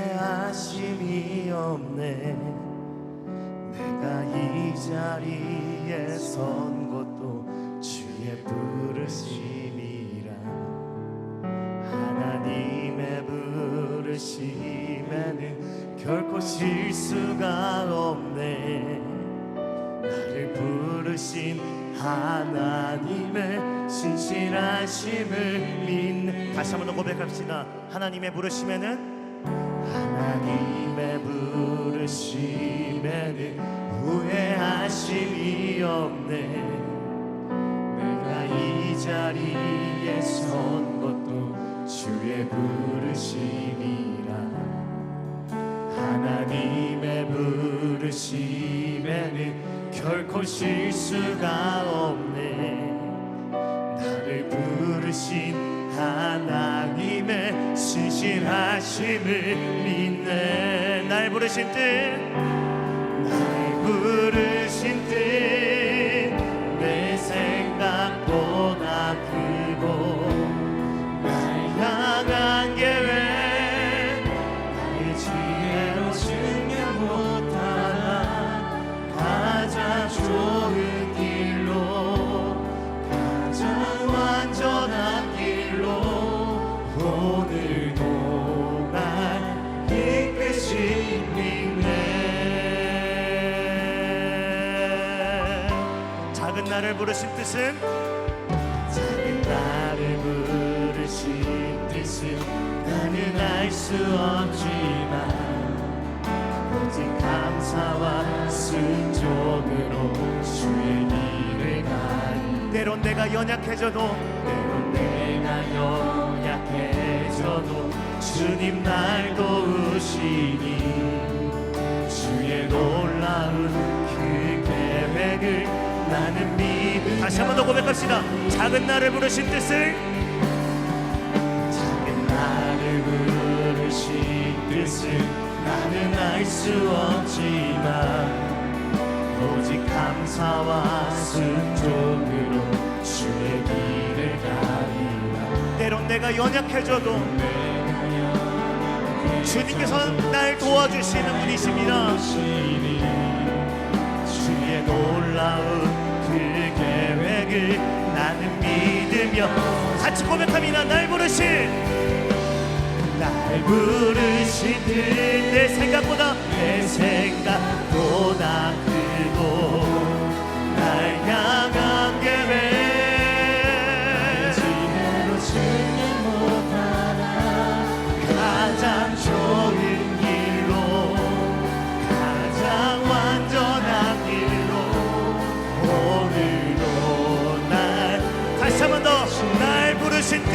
후회하심이 없네. 내가 이 자리에 선 것도 주의 부르심이라. 하나님의 부르심에는 결코 실수가 없네. 나를 부르신 하나님의 신실하심을 믿네. 다시 한번 더 고백합시다. 하나님의 부르심에는, 하나님의 부르심에는 후회하심이 없네. 내가 이 자리에 선 것도 주의 부르심이라. 하나님의 부르심에는 결코 실수가 없네. 나를 부르신 하나님의 신실하심을 믿네. 날 부르신 뜻, 날 부르신 뜻 내 생각보다 크고, 날 향한 계획 나의 지혜로 증명 못하나. 가장 좋은 길로, 가장 완전한 길로 오늘도 날 이끄신 믿네. 작은 나를 부르신 뜻은, 작은 나를 부르신 뜻은 나는 알 수 없지만 오직 감사와 순종으로 주의 길을 가리. 때론 내가 연약해져도, 때론 내가 연약해져도 주님 날 도우시니 주의 놀라운 그 계획을 나는 믿음. 다시 한 번 더 고백합시다. 작은 나를 부르신 뜻을, 작은 나를 부르신 뜻을 나는 알 수 없지만 오직 감사와 순종으로 주의 길을 가리라. 때론 내가 연약해져도 주님께서 날 도와주시는 분이십니다. 주의 놀라운 그 계획을 나는 믿으며 같이 고백합니다. 날 부르신 뜻 내 생각보다 크고, 날 향한 계획 지혜로 증명 못하나. 가장 좋은 길로, 가장 완전한 길로 오늘도 날. 다시 한 번 더. 날 부르신 뜻.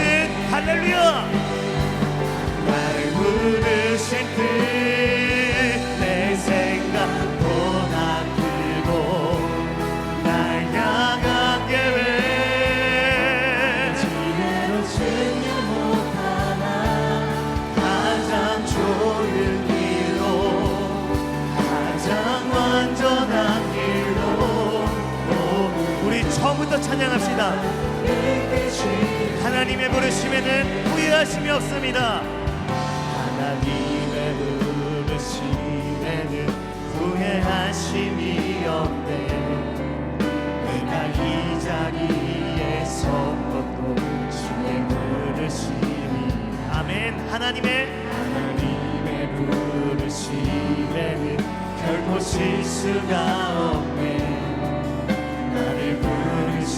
할렐루야. 날 부르신 뜻 내 생각보다 크고, 날 향한 계획 지혜로 증명 못하나. 가장 좋은 길로, 가장 완전한 길로. 우리 처음부터 찬양합시다. 하나님의 부르심에는 후회하심이 없습니다. 하나님의 부르심에는 후회하심이 없네. 내가 이 자리에 선 것도 주의 부르심이. 아멘. 하나님의 부르심에는 결코 실수가 없네. 나를 부르신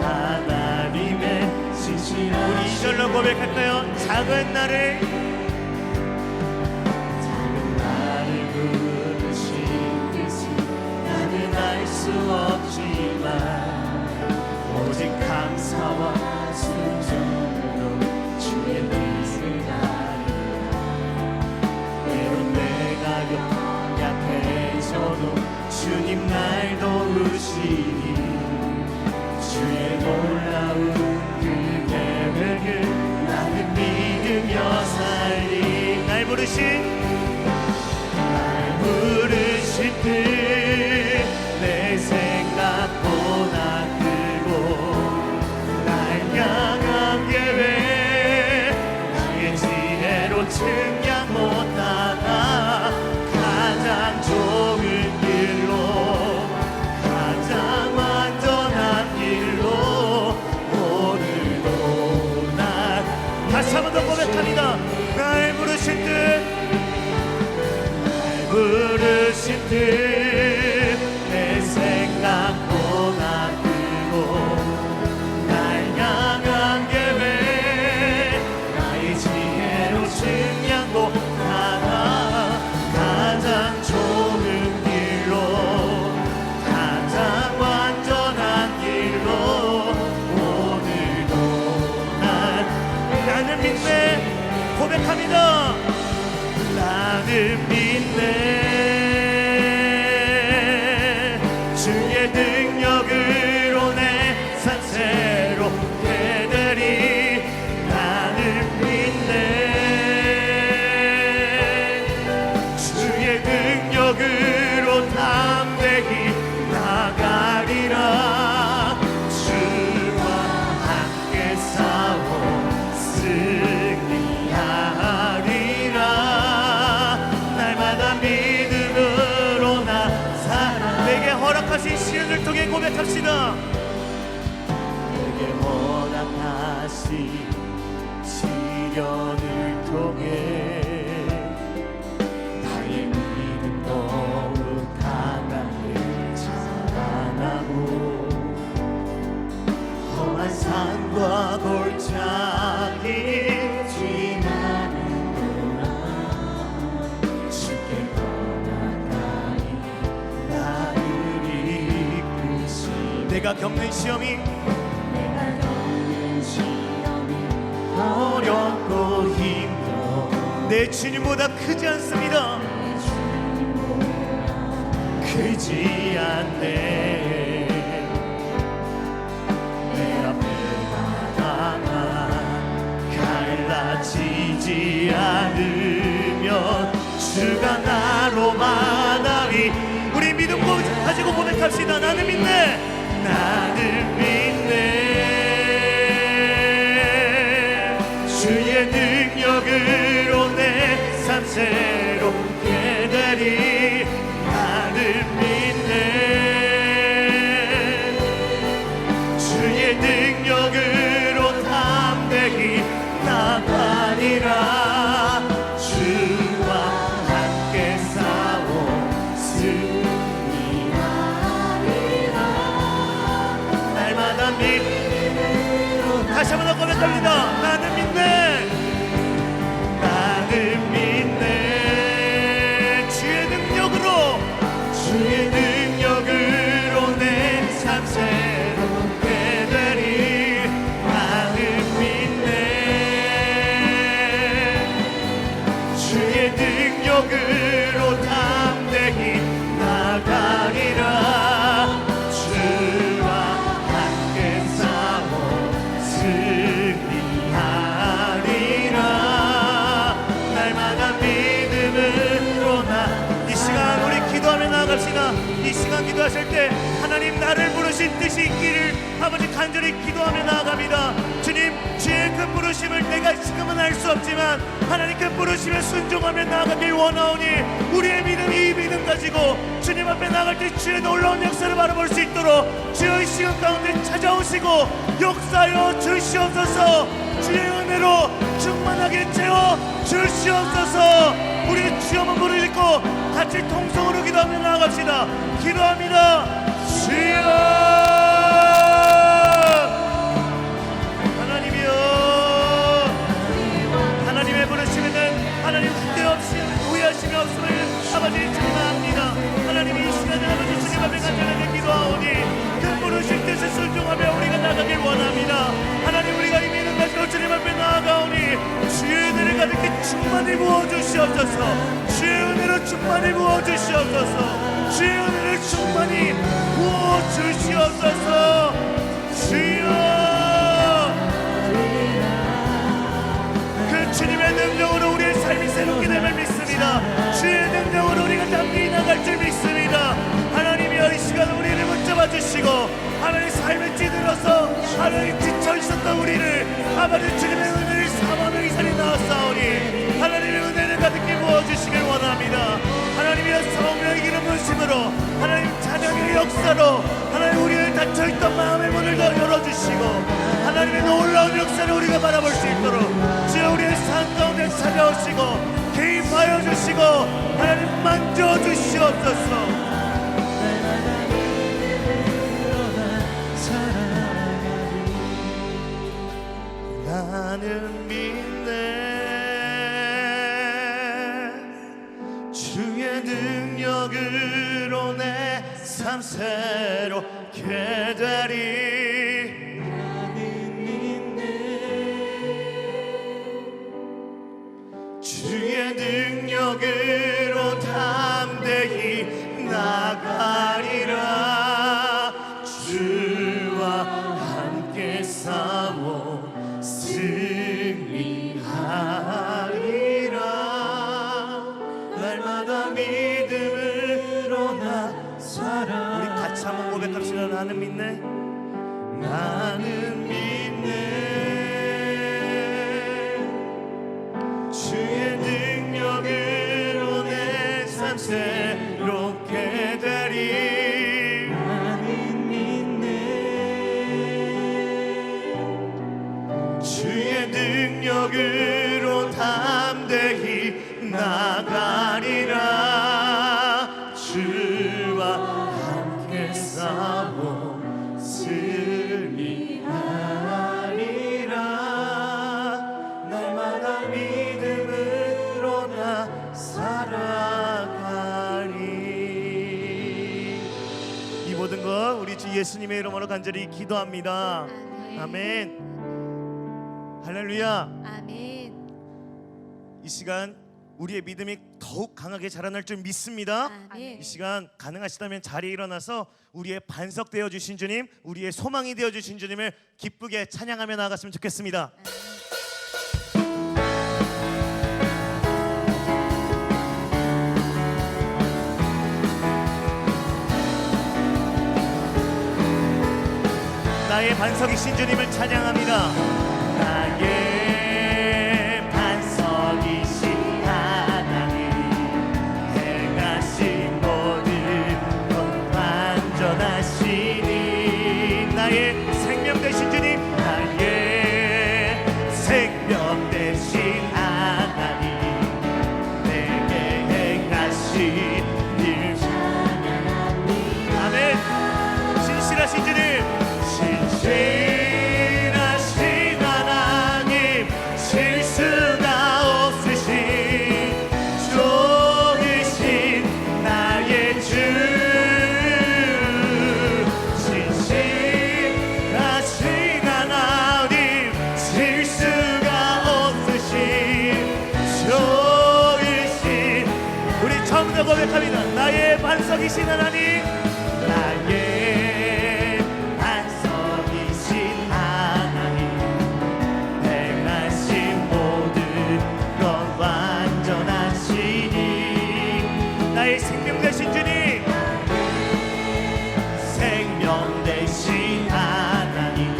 하나님의 신실한. 우리 이절로 고백할까요? 작은 나를 부르신 뜻은 나는 알 수 없지만 오직 감사와 순종으로 주의 뜻을 가리라. 때론 내가 연약해져도 주님 날 도우시니 주의 놀라운 그 계획을 나는 믿으며 살리. 날 부르신 뜻 내 생각보다 크고, 날 향한 계획 나의 지혜로 측량 못하. 뜻 내 생각보다 크고 날 향한 계획 나의 지혜로 증량고 하나 가장 좋은 길로 가장 완전한 길로 오늘도 나는 믿네 고백합니다. 나는 믿네 주의 능력으로 내 삶 새롭게 되리. 나는 믿네 주의 능력으로 담대히 나가리라. 주와 함께 싸워 승리하리라. 날마다 믿음으로 나 살아. 내게 허락하신 시련을 통해 고백합시다. 내게 허락하신 시련을 통해 나의 믿음 더욱 강하게 자라나고 험한 산과 골짜기 지나는 동안 주께 더 가까이 나를 이끄시. 내가 겪는 시험이 어렵고 힘들어 내 주님보다 크지 않습니다. 크지 않네. 내 앞에 바다가 갈라지지 않으면 주가 나로 만나리. 우리 믿음 가지고 고백합시다. 나는 믿네. 나는 믿네 주의 능력으로 내 삶 새롭게 되리. 나는 믿네 주의 능력으로 담대히 나가리라. 주와 함께 싸워 승리하리라. 날마다 믿음으로. 다시 한번 더 고백합니다. 나는 믿네. 나는 믿네 주의 능력으로 주의 능력으로 내 삶 새롭게 되리. 나는 믿네 주의 능력으로 담대히 나가리라. 주와 함께 싸워 승리하리라. 날마다 믿음으로 나. 이 시간 우리 기도하며 나아갑시다. 이 시간 기도하실 때 하나님 나를 부르신 뜻이 있기를 아버지 간절히 기도하며 나아갑니다. 주님 주의 그 부르심을 내가 지금은 알 수 없지만 하나님 그 부르심에 순종하며 나아가길 원하오니 우리의 믿음 이 믿음 가지고 주님 앞에 나갈 때 주의 놀라운 역사를 바라볼 수 있도록 주의 이 시간 가운데 찾아오시고 역사하여 주시옵소서. 주의 은혜로 충만하게 채워 주시옵소서. 우리 주여만 부르짖고 같이 통성으로 기도하며 나아갑시다. 기도합니다. 주여 하나님이여. 하나님의 부르심에는 하나님 후회없이 후회하심이 없음을 아버지 찬양합니다. 하나님 이 시간에 아버지 주님 앞에 간절하게 기도하오니 그 부르신 뜻을 순종하며 우리가 나가길 원합니다. 하나님 우리가 이 믿음 가지고 주님 앞에 나아가오니 주의 은혜를 가득히 충만히 부어주시옵소서. 주의 은혜로 충만히 부어주시옵소서. 주의 은혜를 충만히 부어주시옵소서. 주여 그 주님의 능력으로 우리의 삶이 새롭게 됨을 믿습니다. 주의 능력으로 우리가 담대히 나갈 줄 믿습니다. 하나님이여 이 시간 우리를 붙잡아 주시고 하나님의 삶을 찌들어서 하나님 지쳐 있었던 우리를 아버지 주님의 은혜를 사모하며 이 자리에 나왔사오니 하나님의 은혜를 가득히 부어주시길 원합니다. 하나님이여 성령의 기름 부으심으로 하나님 찬양의 역사로 하나님 우리의 닫혀있던 마음의 문을 더 열어주시고 하나님의 놀라운 역사를 우리가 바라볼 수 있도록 주여 우리의 삶 가운데 찾아오시고 개입하여 주시고 하나님 만져 주시옵소서. 나는 믿네 주의 능력으로 내 삶 새롭게 되리. 나는 믿네 주의 능력으로 담대히 나가리라. 주와 함께 싸워 승리하리라. 날마다 믿음으로 나 살아. 우리 같이 한번 고백합시다. 나는 믿네 나는 믿네 주의 능력으로 내 삶 새롭게 되리. 나는 믿네 주의 능력으로 담대히 나가리라. 주와 함께 싸워 승리하리라. 날마다 믿음으로 나 살아가리. 이 모든 것 우리 주 예수님의 이름으로 간절히 기도합니다. 아멘. 할렐루야. 아멘. 이 시간 우리의 믿음이 더욱 강하게 자라날 줄 믿습니다. 아멘. 이 시간 가능하시다면 자리에 일어나서 우리의 반석 되어 주신 주님, 우리의 소망이 되어 주신 주님을 기쁘게 찬양하며 나아갔으면 좋겠습니다. 나의 반석이신 주님을 찬양합니다. 나의 반석이신 하나님, 행하신 모든 것 완전하시니. 나의 생명 되신 주님, 나의 생명 되신 하나님, 내게 행하신 일 찬양합니다. 아멘. 신실하신 주님, 신실하신 하나님, 실수가 없으신 좋으신 나의 주. 신실하신 하나님, 실수가 없으신 좋으신. 우리 처음부터 고백합니다. 나의 반석이신 하나님, 나의 생명 되신 주님, 생명 되신 하나님,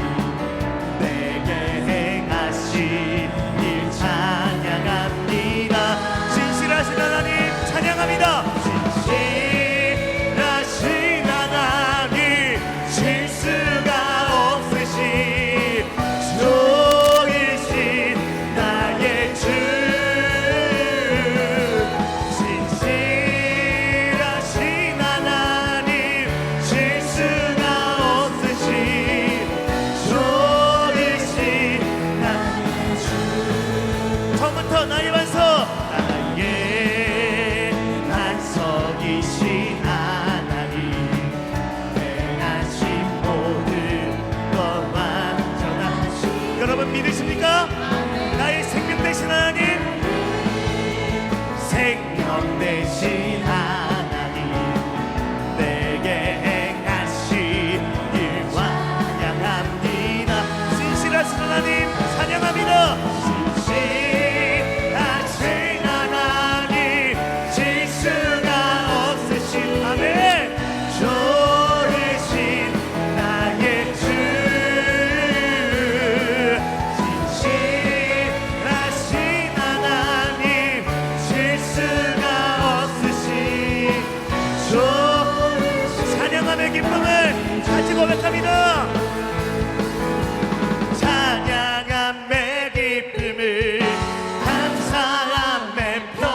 내게 행하신 일 찬양합니다. 신실하신 하나님 찬양합니다. 신실하신 하나님, 실수가 없으신 좋으신 나의 주. 나의 반석, 나의 반석이신 하나님, 행하신 모든 것 완전하신. 여러분 믿으십니까? 나의 생명 되신 하나님, 생명 되신 하나님, 내게 행하신 일 찬양합니다. 신실하신 하나님 찬양합니다. 기쁨을 같이 고백합니다. 찬양함의 기쁨을 감사함의 표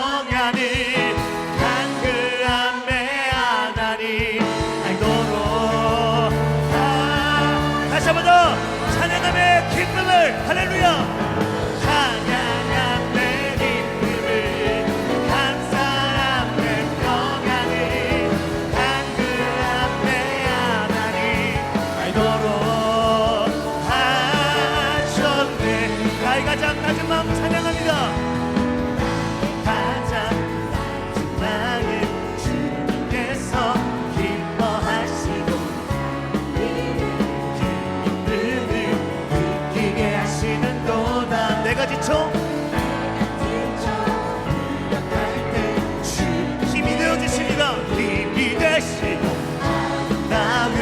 모든 간그함의 하나님 알도록 다시 한번 더 찬양함의 기쁨을 할렐루야 찬양함의 기쁨을 감사함의 평안을 간그함의 하나님 알도록 하셨네 나의 가장 낮은 마음 찬양합니다 가장 낮은 마음 주님께서 기뻐하시고 내가 지쳐 무력할 때 주 힘이 되어주십니다 힘이 되시고 아름다운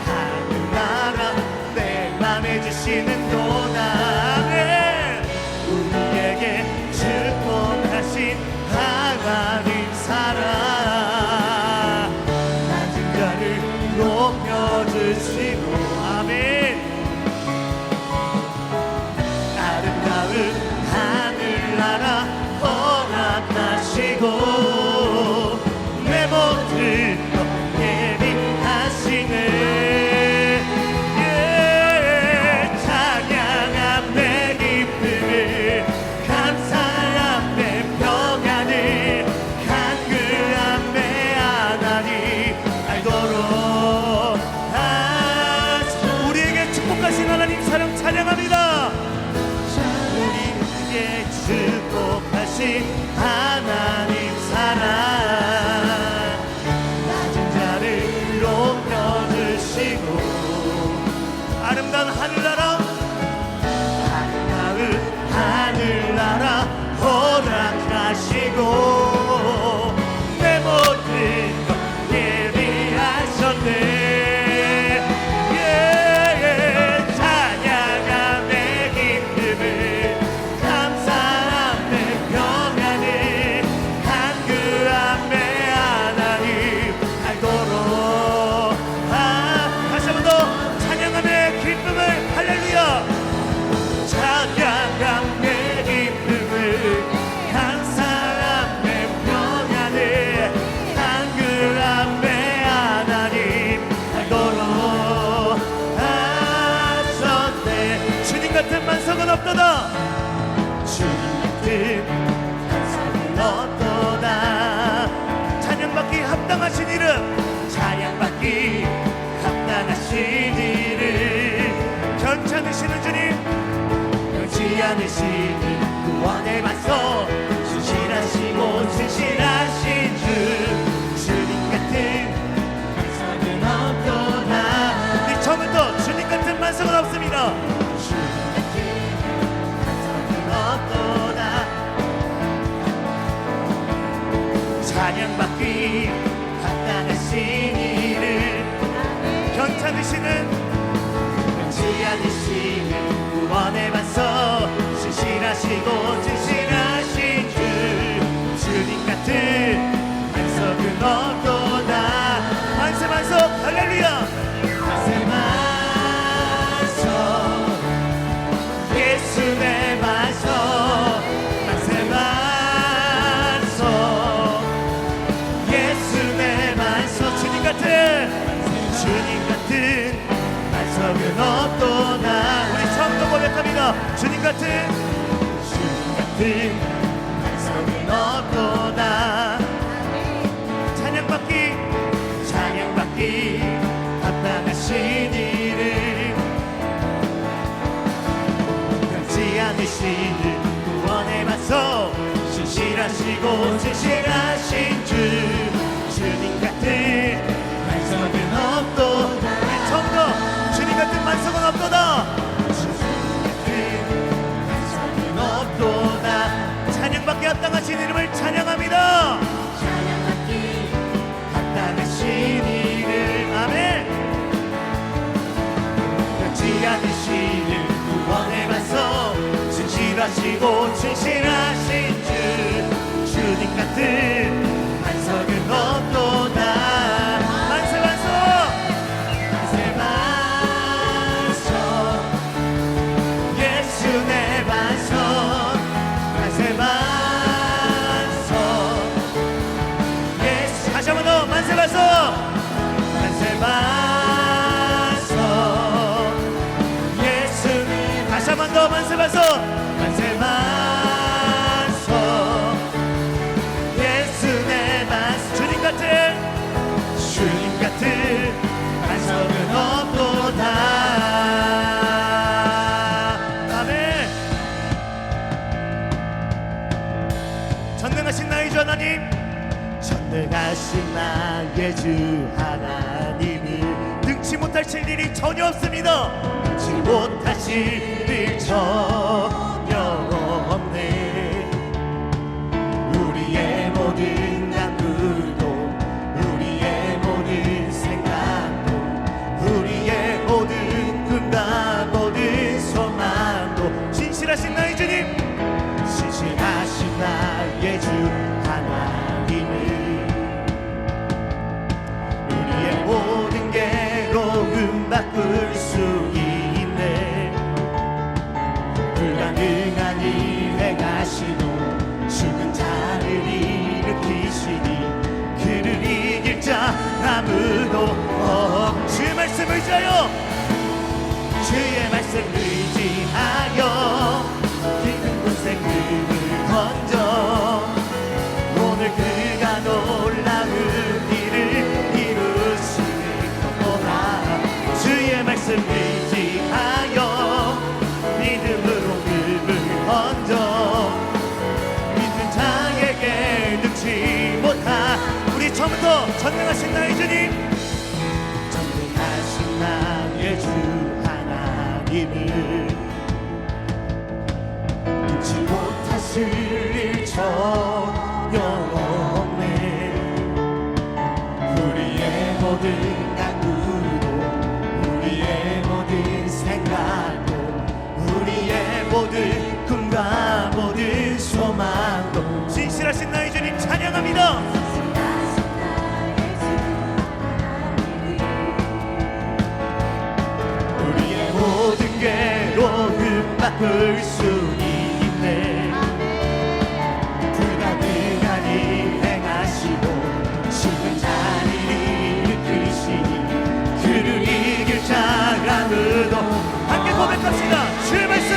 하늘나라 내 맘에 주시는 도다 우리에게 축복하신 하나님 사랑 낮은 자를 높여주시고 아멘 하늘나라 허락하시고 내 모든 것 예비하시네 찬양함 내 기쁨을 감사함 내 평안을 간그함 내 하나님 알도록 우리에게 축복하신 하나님 사랑 찬양합니다 축복하신 하나님 사랑 낮은 자를 높여주시고 아름다운 하늘나라 허락하시고 내 모든 것 예비하셨네 만성은 없도다 주님 같은 만성은 없도다 찬양받기 합당하신 이름 찬양받기 합당하신 이름 괜찮으시는 주님 변치 않으시는 구원의 맞서 진실하시고 진실하신 주 주님 같은 만성은 없도다 우리 처음부터 주님 같은 만성은 없습니다 찬양받기 합당하신 이름 괜찮으시는 변치 않으시는 구원에 맞서 진실하시고 진실하신 주 주님 같은 만석은 없도다 만세 만석 할렐루야 만세 만석 예수의 만석 만세 만석 주님 같은 만성은 없도다 우리 처음부터 고백합니다 주님 같은 만성은 없도다 찬양받기 합당하신 이름 변치 않으시는 구원에 맞서 진실하시고 진실하신 주 주님 같은 만성은 없도다 처음부터 주님 같은 만성은 없도다 주님 같은 만성은 없도다 찬양받기 합당하신 이름을 찬양합니다 찬양받기 합당하신 이름 아멘 변치 않으시는 구원에 맞서 진실하시고 진실하신 주 주님 같은 만성은 없도다 만세 만석 만세 만석 예수 내 반석 만세 만석 전능하신 나의 주 하나님을 능치 못하실 일이 전혀 없습니다. 능치 못하실 일 전혀 없네. 우리의 모든 간구도 우리의 모든 생각도 우리의 모든 꿈과 모든 소망도 신실하신 나의 주님, 신실하신 나의 주 하나님을 우리의 모든 괴로움 바꿀 수 있네. 불가능한 일 행하시고 죽은 자를 일으키시니 그를 이길 자 아무도 주의 말씀 의지하여, 주의 말씀 의지하여 깊은 곳에 금을 던져 오늘 그가 놀라운 일을 이루시는 것보다 주의 말씀 의지하여 믿음으로 금을 던져 믿는 자에게 능치 못한 우리 처음부터 전능하신 나의 주님, 전능하신 나의 주 하나님을 능치 못하실 일 전혀 없네. 우리의 모든 간구도 우리의 모든 생각도 우리의 모든 꿈과 모든 소망도 신실하신 나의 주님 찬양합니다. 우리의 모든 괴로움 바꿀 수 있네. 불가능한 일 행하시고 죽은 자를 일으키시니 그를 이길 자 아무도 함께 고백합시다. 주의 말씀,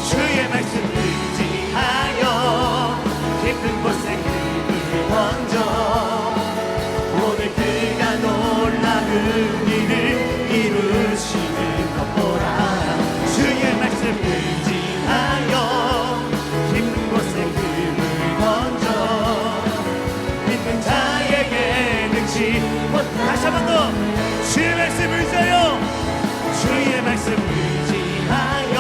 주의 말씀 의지하여 깊은 곳에 금을 던져 오늘 그가 놀라운 일을 이루시는 것 보라. 주의 말씀 의지하여 깊은 곳에 금을 던져 믿는 자에게 능치 못. 다시 한 번 더 주의 말씀 의지하여, 주의 말씀 의지하여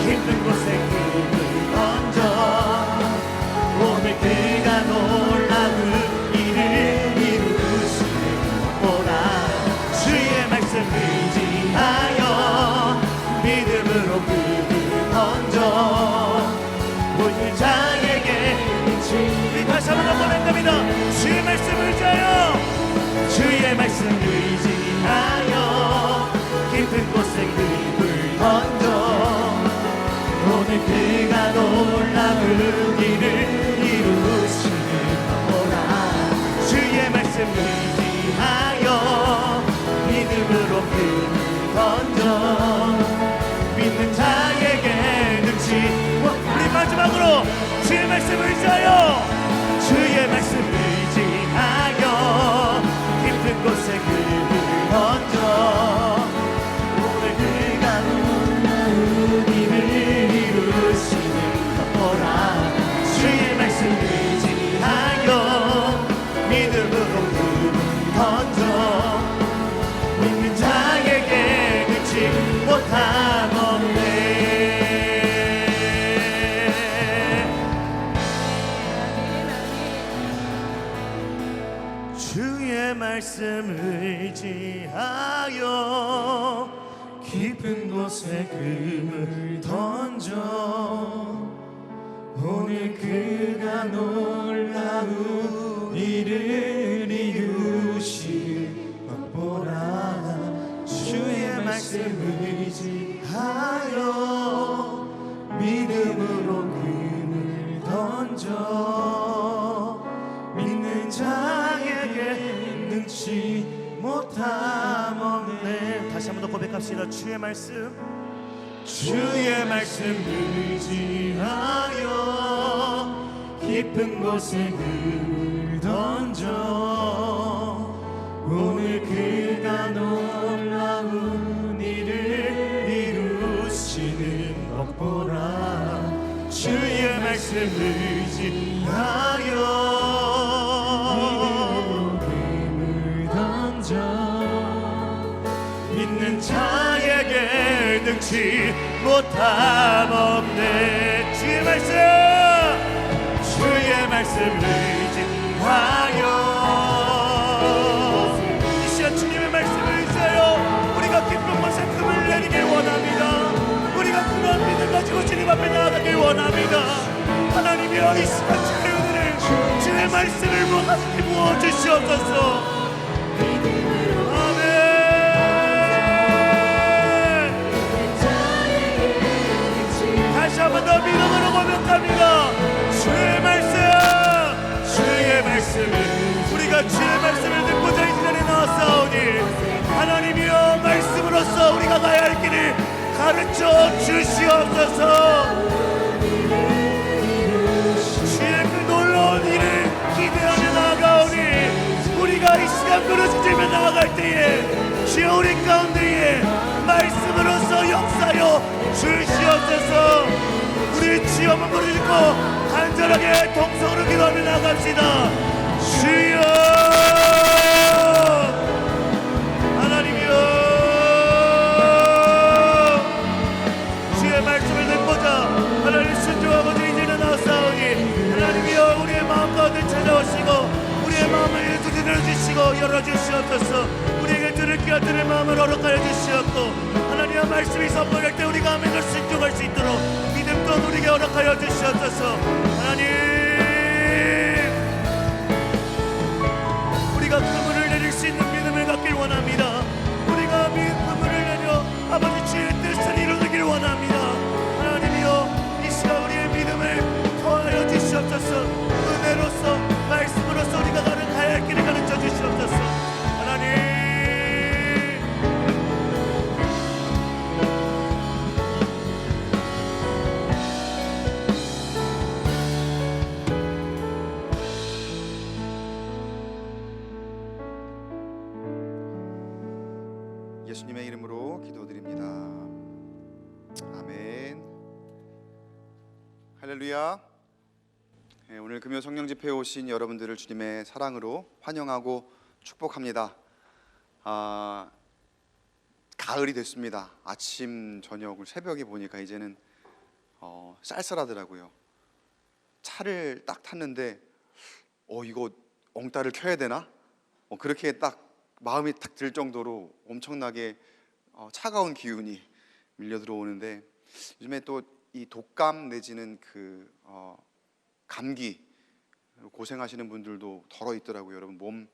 깊은 곳에 금을 던져 오늘 그가 놀라운 일을 이루시는 것 보라. 주의 말씀 의지하여 믿음으로 금을 던져 모든 자에게 능치. 우리 다시 한번 더 고백합니다. 주의 말씀 의지하여, 주의 말씀 의지하여 깊은 곳에 금을 던져 오늘 그가 놀라운 일을 이루시는 것 보라. 주의 말씀 의지하여 믿음으로 금을 던져 믿는 자에게 능치 못. 우리 마지막으로 주의 말씀 의지하여, 주의 말씀 의지하여 깊은 곳에 금을 던져 오늘 그가 놀라운 일을 이루시는 것 보라. 주의 말씀 의지하여 믿음으로 금을 던져 믿는 자에게 능치 못함 없네. 주의 말씀 의지하여 깊은 곳에 금을 던져 오늘 그가 놀라운 일을 이루실 것 보라. 주의 말씀 의지하여 믿음으로 금을 던져 믿는 자에게 능치 못함 없네. 다시 한 번 더 고백합시다. 주의 말씀, 주의 말씀 의지하여 깊은 곳에 금을 던져 오늘 그가 놀라운 일을 이루시는 것 보라. 주의 말씀 의지하여 잊지 못함 없네. 주의 말씀을 의지하여 이 시간 주님의 말씀을 의지하여 우리가 기쁜 것에 금을 내리길 원합니다. 우리가 그런 믿음 가지고 주님 앞에 나아가길 원합니다. 하나님이여, 이 시간 주의 은혜를, 주의 말씀을 무한히 부어주시옵소서. 다시 한 번 더 믿음으로 고백합니다. 주의 말씀을 우리가 주의 말씀을 듣고자 이 시간에 나왔사오니 하나님이여, 말씀으로서 우리가 가야 할 길을 가르쳐 주시옵소서. 주의 그 놀라운 일을 기대하며 나아가오니 우리가 이 시간 부르짖으며 나아갈 때에 주여 우리 가운데에 말씀으로서 역사여 주시옵소서. 우리 주여 한번 부르짖고 간절하게 동성으로 기도하며 나갑시다. 주여, 하나님이여, 주의 말씀을 듣고자 하나님 순종하고 이제는 나사오니 하나님이여, 우리의 마음 가운데 찾아오시고 우리의 마음을 두드려주시고 열어주시옵소서. 우리에게 들을 귀와 들을 마음을 허락하여 주시옵고 하나님의 말씀이 선포할 때 우리가 아멘을 순종할 수 있도록 믿음 또한 우리에게 허락하여 주시옵소서. 하나님, 우리가 그물을 내릴 수 있는 믿음을 갖길 원합니다. 우리가 그물을 내려 아버지 주의 뜻을 이루길 원합니다. 하나님이여, 이 시간 우리의 믿음을 더하여 주시옵소서. 은혜로서 말씀으로서 우리가 가야 할 길을 가르쳐 주시옵소서. 하나님, 예수님의 이름으로 기도드립니다. 아멘. 할렐루야. 오늘 금요 성령 집회에 오신 여러분들을 주님의 사랑으로 환영하고 축복합니다. 가을이 됐습니다. 아침 저녁을 새벽에 보니까 이제는 쌀쌀하더라고요. 차를 딱 탔는데 이거 엉따를 켜야 되나? 그렇게 딱 마음이 딱 들 정도로 엄청나게 차가운 기운이 밀려 들어오는데, 요즘에 또 이 독감 내지는 그 감기 고생하시는 분들도 덜어 있더라고요. 여러분 몸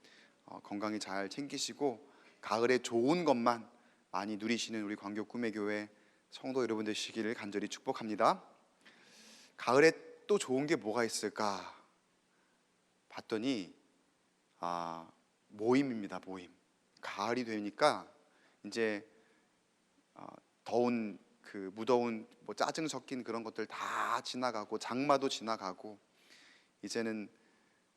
건강히 잘 챙기시고 가을에 좋은 것만 많이 누리시는 우리 광교 꿈의 교회 성도 여러분 되시기를 간절히 축복합니다. 가을에 또 좋은 게 뭐가 있을까 봤더니 모임입니다. 모임. 가을이 되니까 이제 더운 그 무더운 뭐 짜증 섞인 그런 것들 다 지나가고 장마도 지나가고 이제는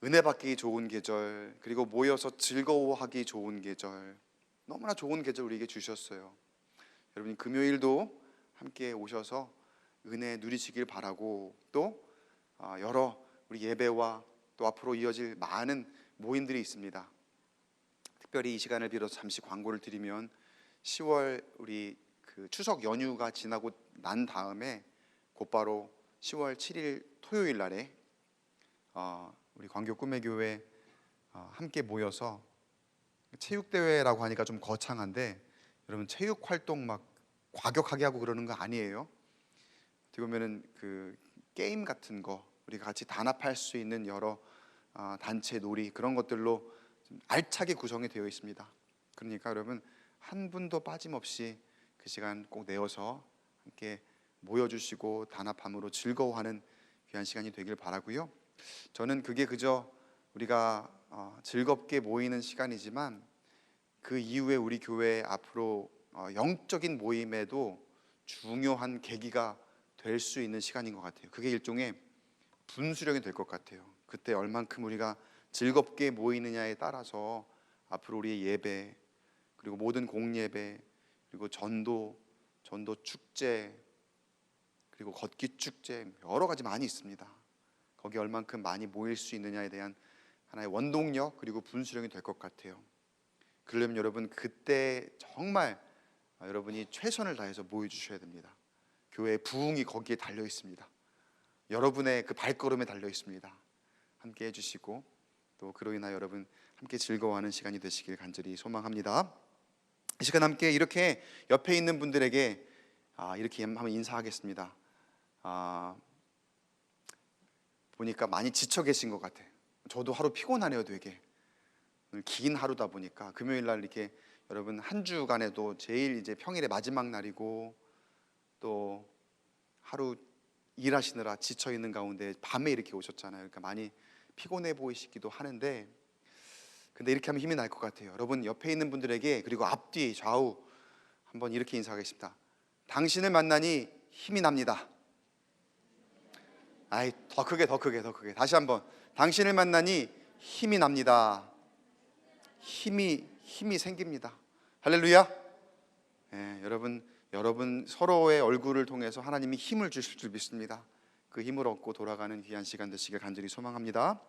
은혜 받기 좋은 계절, 그리고 모여서 즐거워하기 좋은 계절, 너무나 좋은 계절 우리에게 주셨어요. 여러분 금요일도 함께 오셔서 은혜 누리시길 바라고, 또 여러 우리 예배와 또 앞으로 이어질 많은 모임들이 있습니다. 특별히 이 시간을 빌어서 잠시 광고를 드리면 10월 우리 그 추석 연휴가 지나고 난 다음에 곧바로 10월 7일 토요일 날에 우리 광교 꿈의 교회 함께 모여서 체육대회라고 하니까 좀 거창한데, 여러분 체육 활동 막 과격하게 하고 그러는 거 아니에요. 어떻게 보면은 그 게임 같은 거 우리가 같이 단합할 수 있는 여러 단체 놀이, 그런 것들로 좀 알차게 구성이 되어 있습니다. 그러니까 여러분 한 분도 빠짐없이 그 시간 꼭 내어서 함께 모여주시고 단합함으로 즐거워하는 귀한 시간이 되길 바라고요. 저는 그게 그저 우리가 즐겁게 모이는 시간이지만 그 이후에 우리 교회 앞으로 영적인 모임에도 중요한 계기가 될 수 있는 시간인 것 같아요. 그게 일종의 분수령이 될 것 같아요. 그때 얼만큼 우리가 즐겁게 모이느냐에 따라서 앞으로 우리의 예배, 그리고 모든 공예배, 그리고 전도 축제, 그리고 걷기 축제, 여러 가지 많이 있습니다. 거기 얼만큼 많이 모일 수 있느냐에 대한 하나의 원동력, 그리고 분수령이 될 것 같아요. 그러려면 여러분 그때 정말 여러분이 최선을 다해서 모여주셔야 됩니다. 교회의 부흥이 거기에 달려 있습니다. 여러분의 그 발걸음에 달려 있습니다. 함께 해주시고 또 그로 인하여 여러분 함께 즐거워하는 시간이 되시길 간절히 소망합니다. 이 시간 함께 이렇게 옆에 있는 분들에게 이렇게 한번 인사하겠습니다. 보니까 많이 지쳐 계신 것 같아요. 저도 하루 피곤하네요. 되게 오늘 긴 하루다 보니까 금요일 날 이렇게 여러분 한 주간에도 제일 이제 평일의 마지막 날이고 또 하루 일하시느라 지쳐 있는 가운데 밤에 이렇게 오셨잖아요. 그러니까 많이 피곤해 보이시기도 하는데 근데 이렇게 하면 힘이 날 것 같아요. 여러분 옆에 있는 분들에게 그리고 앞뒤 좌우 한번 이렇게 인사하겠습니다. 당신을 만나니 힘이 납니다. 더 크게 다시 한번. 당신을 만나니 힘이 납니다. 힘이 생깁니다. 할렐루야. 여러분 서로의 얼굴을 통해서 하나님이 힘을 주실 줄 믿습니다. 그 힘을 얻고 돌아가는 귀한 시간 되시길 간절히 소망합니다.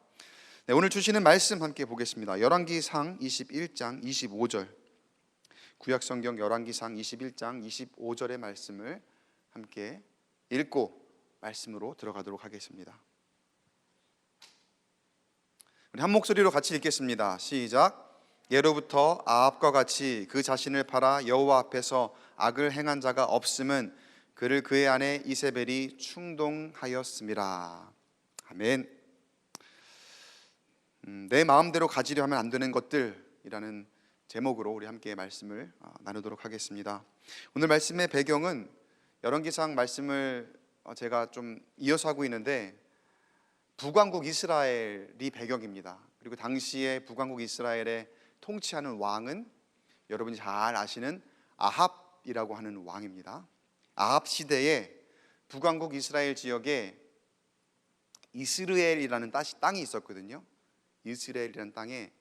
오늘 주시는 말씀 함께 보겠습니다. 열왕기상 21장 25절, 구약성경 열왕기상 21장 25절의 말씀을 함께 읽고 말씀으로 들어가도록 하겠습니다. 우리 한 목소리로 같이 읽겠습니다. 시작. 예로부터 아합과 같이 그 자신을 팔아 여호와 앞에서 악을 행한 자가 없음은 그를 그의 아내 이세벨이 충동하였음이라. 아멘. 내 마음대로 가지려 하면 안 되는 것들이라는 제목으로 우리 함께 말씀을 나누도록 하겠습니다. 오늘 말씀의 배경은 열왕기상 말씀을 제가 좀 이어서 하고 있는데 북왕국 이스라엘이 배경입니다. 그리고 당시에 북왕국 이스라엘의 통치하는 왕은 여러분이 잘 아시는 아합이라고 하는 왕입니다. 아합 시대에 북왕국 이스라엘 지역에 이스라엘이라는 땅이 있었거든요. 이스라엘이라는 땅에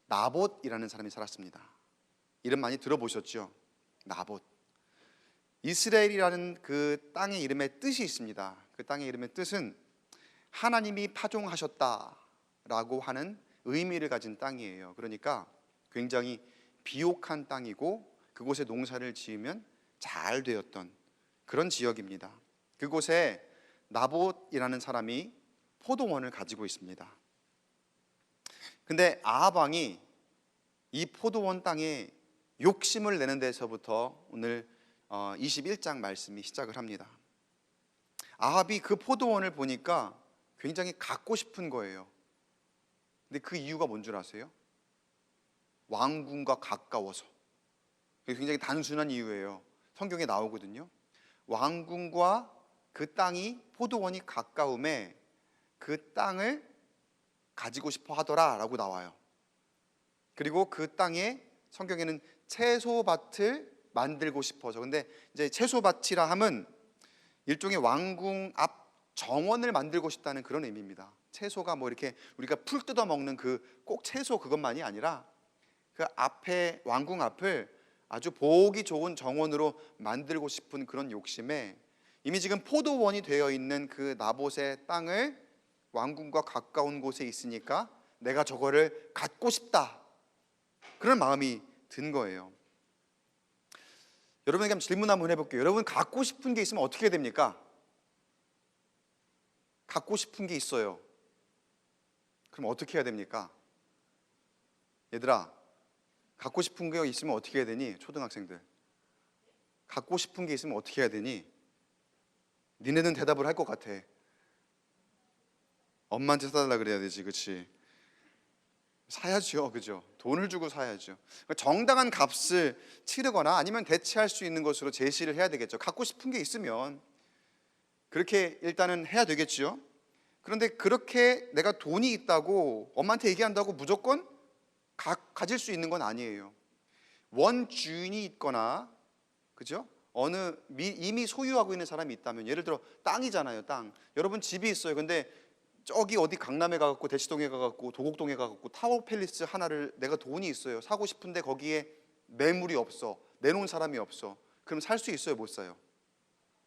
나봇이라는 사람이 살았습니다. 이름 많이 들어보셨죠? 나봇. 이스라엘이라는 그 땅의 이름의 뜻이 있습니다. 그 땅의 이름의 뜻은 하나님이 파종하셨다라고 하는 의미를 가진 땅이에요. 그러니까 굉장히 비옥한 땅이고 그곳에 농사를 지으면 잘 되었던 그런 지역입니다. 그곳에 나봇이라는 사람이 포도원을 가지고 있습니다. 근데 아합 왕이 이 포도원 땅에 욕심을 내는 데서부터 오늘 21장 말씀이 시작을 합니다. 아합이 그 포도원을 보니까 굉장히 갖고 싶은 거예요. 근데 그 이유가 뭔 줄 아세요? 왕궁과 가까워서. 굉장히 단순한 이유예요. 성경에 나오거든요. 왕궁과 그 땅이 포도원이 가까움에 그 땅을 가지고 싶어 하더라 라고 나와요. 그리고 그 땅에 성경에는 채소밭을 만들고 싶어서. 근데 이제 채소밭이라 함은 일종의 왕궁 앞 정원을 만들고 싶다는 그런 의미입니다. 채소가 뭐 이렇게 우리가 풀 뜯어 먹는 그 꼭 채소 그것만이 아니라 그 앞에 왕궁 앞을 아주 보기 좋은 정원으로 만들고 싶은 그런 욕심에 이미 지금 포도원이 되어 있는 그 나봇의 땅을 왕궁과 가까운 곳에 있으니까 내가 저거를 갖고 싶다, 그런 마음이 든 거예요. 여러분에게 한번 질문 한번 해볼게요. 여러분 갖고 싶은 게 있으면 어떻게 됩니까? 갖고 싶은 게 있어요. 그럼 어떻게 해야 됩니까? 얘들아, 갖고 싶은 게 있으면 어떻게 해야 되니? 초등학생들, 갖고 싶은 게 있으면 어떻게 해야 되니? 니네는 대답을 할 것 같아. 엄마한테 사달라 그래야 되지, 그렇지? 사야죠, 그죠? 돈을 주고 사야죠. 정당한 값을 치르거나 아니면 대체할 수 있는 것으로 제시를 해야 되겠죠. 갖고 싶은 게 있으면 그렇게 일단은 해야 되겠죠. 그런데 그렇게 내가 돈이 있다고 엄마한테 얘기한다고 무조건 가질 수 있는 건 아니에요. 원주인이 있거나, 그죠? 이미 소유하고 있는 사람이 있다면, 예를 들어 땅이잖아요, 땅. 여러분 집이 있어요. 근데 저기 어디 강남에 가갖고 대치동에 가갖고 도곡동에 가갖고 타워팰리스 하나를 내가 돈이 있어요. 사고 싶은데 거기에 매물이 없어. 내놓은 사람이 없어. 그럼 살 수 있어요? 못 사요?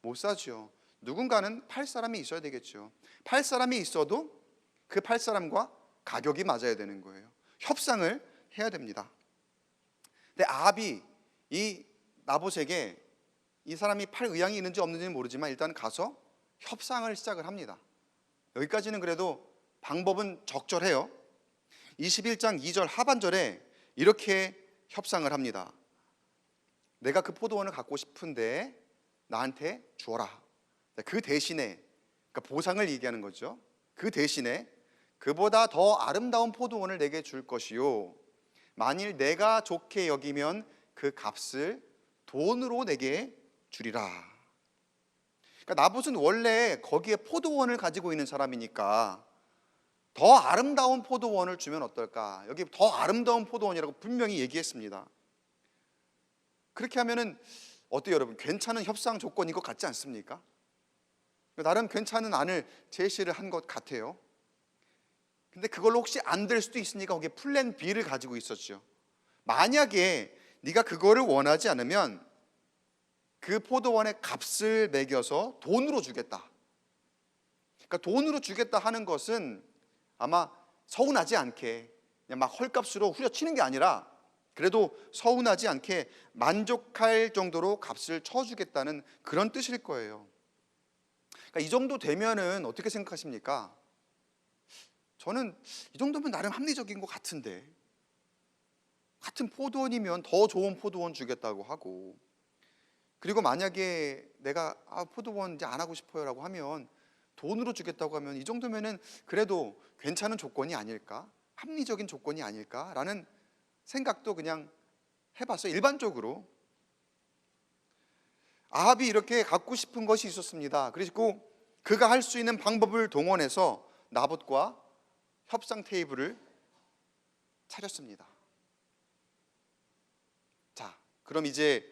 못 사죠. 누군가는 팔 사람이 있어야 되겠죠. 팔 사람이 있어도 그 팔 사람과 가격이 맞아야 되는 거예요. 협상을 해야 됩니다. 근데 아합이 이 나봇에게 이 사람이 팔 의향이 있는지 없는지는 모르지만 일단 가서 협상을 시작을 합니다. 여기까지는 그래도 방법은 적절해요. 21장 2절 하반절에 이렇게 협상을 합니다. 내가 그 포도원을 갖고 싶은데 나한테 주어라. 그 대신에, 그러니까 보상을 얘기하는 거죠. 그 대신에 그보다 더 아름다운 포도원을 내게 줄 것이요, 만일 내가 좋게 여기면 그 값을 돈으로 내게 주리라. 그러니까 나봇은 원래 거기에 포도원을 가지고 있는 사람이니까 더 아름다운 포도원을 주면 어떨까? 여기 더 아름다운 포도원이라고 분명히 얘기했습니다. 그렇게 하면은 어때요, 여러분? 괜찮은 협상 조건인 것 같지 않습니까? 나름 괜찮은 안을 제시를 한 것 같아요. 근데 그걸로 혹시 안 될 수도 있으니까 거기에 플랜 B를 가지고 있었죠. 만약에 네가 그거를 원하지 않으면 그 포도원의 값을 매겨서 돈으로 주겠다. 그러니까 돈으로 주겠다 하는 것은 아마 서운하지 않게 그냥 막 헐값으로 후려치는 게 아니라 그래도 서운하지 않게 만족할 정도로 값을 쳐주겠다는 그런 뜻일 거예요. 그러니까 이 정도 되면은 어떻게 생각하십니까? 저는 이 정도면 나름 합리적인 것 같은데, 같은 포도원이면 더 좋은 포도원 주겠다고 하고, 그리고 만약에 내가 포도원 이제 안 하고 싶어요라고 하면 돈으로 주겠다고 하면 이 정도면은 그래도 괜찮은 조건이 아닐까, 합리적인 조건이 아닐까라는 생각도 그냥 해봤어요. 일반적으로 아합이 이렇게 갖고 싶은 것이 있었습니다. 그리고 그가 할 수 있는 방법을 동원해서 나봇과 협상 테이블을 차렸습니다. 자, 그럼 이제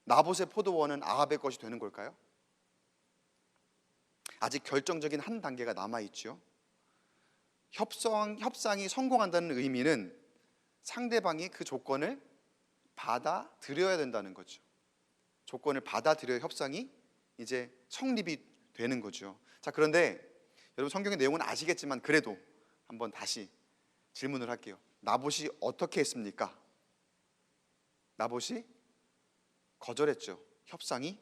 나봇의 포도원은 아합의 것이 되는 걸까요? 아직 결정적인 한 단계가 남아있죠. 협상이 성공한다는 의미는 상대방이 그 조건을 받아들여야 된다는 거죠. 조건을 받아들여야 협상이 이제 성립이 되는 거죠. 자, 그런데 여러분 성경의 내용은 아시겠지만 그래도 한번 다시 질문을 할게요. 나봇이 어떻게 했습니까? 나봇이 거절했죠. 협상이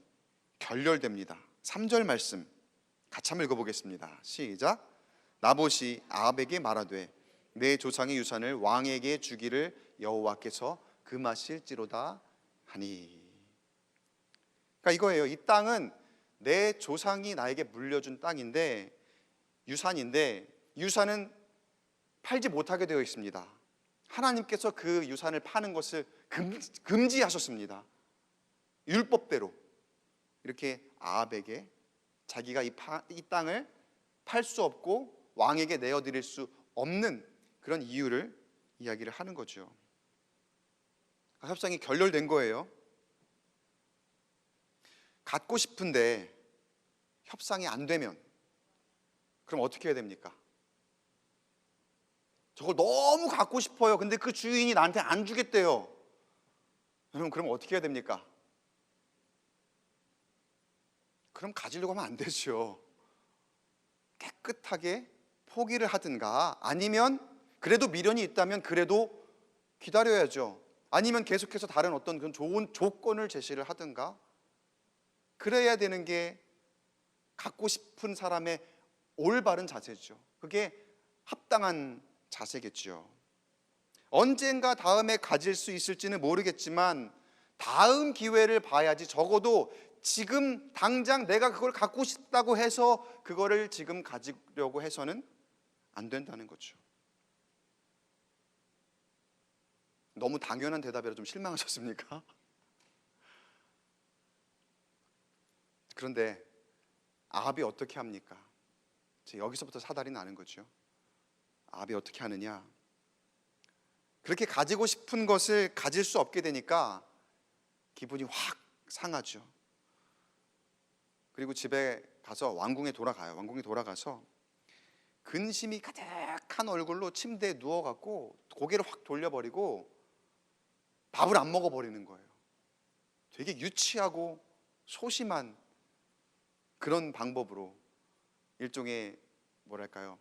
결렬됩니다. 3절 말씀 같이 한번 읽어보겠습니다. 시작. 나봇이 아합에게 말하되 내 조상의 유산을 왕에게 주기를 여호와께서 금하실지로다 하니. 그러니까 이거예요. 이 땅은 내 조상이 나에게 물려준 땅인데, 유산인데, 유산은 팔지 못하게 되어 있습니다. 하나님께서 그 유산을 파는 것을 금지하셨습니다. 율법대로 이렇게 아합에게 자기가 이 땅을 팔 수 없고 왕에게 내어드릴 수 없는 그런 이유를 이야기를 하는 거죠. 협상이 결렬된 거예요. 갖고 싶은데 협상이 안 되면 그럼 어떻게 해야 됩니까? 저걸 너무 갖고 싶어요. 근데 그 주인이 나한테 안 주겠대요. 여러분, 그럼 어떻게 해야 됩니까? 그럼 가지려고 하면 안 되죠. 깨끗하게 포기를 하든가, 아니면 그래도 미련이 있다면 그래도 기다려야죠. 아니면 계속해서 다른 어떤 그런 좋은 조건을 제시를 하든가, 그래야 되는 게 갖고 싶은 사람의 올바른 자세죠. 그게 합당한 자세겠죠. 언젠가 다음에 가질 수 있을지는 모르겠지만 다음 기회를 봐야지, 적어도 지금 당장 내가 그걸 갖고 싶다고 해서 그거를 지금 가지려고 해서는 안 된다는 거죠. 너무 당연한 대답이라 좀 실망하셨습니까? 그런데 아합이 어떻게 합니까? 여기서부터 사달이 나는 거죠. 아합이 어떻게 하느냐? 그렇게 가지고 싶은 것을 가질 수 없게 되니까 기분이 확 상하죠. 그리고 집에 가서 왕궁에 돌아가요. 왕궁에 돌아가서 근심이 가득한 얼굴로 침대에 누워갖고 고개를 확 돌려버리고 밥을 안 먹어버리는 거예요. 되게 유치하고 소심한 그런 방법으로 일종의 뭐랄까요,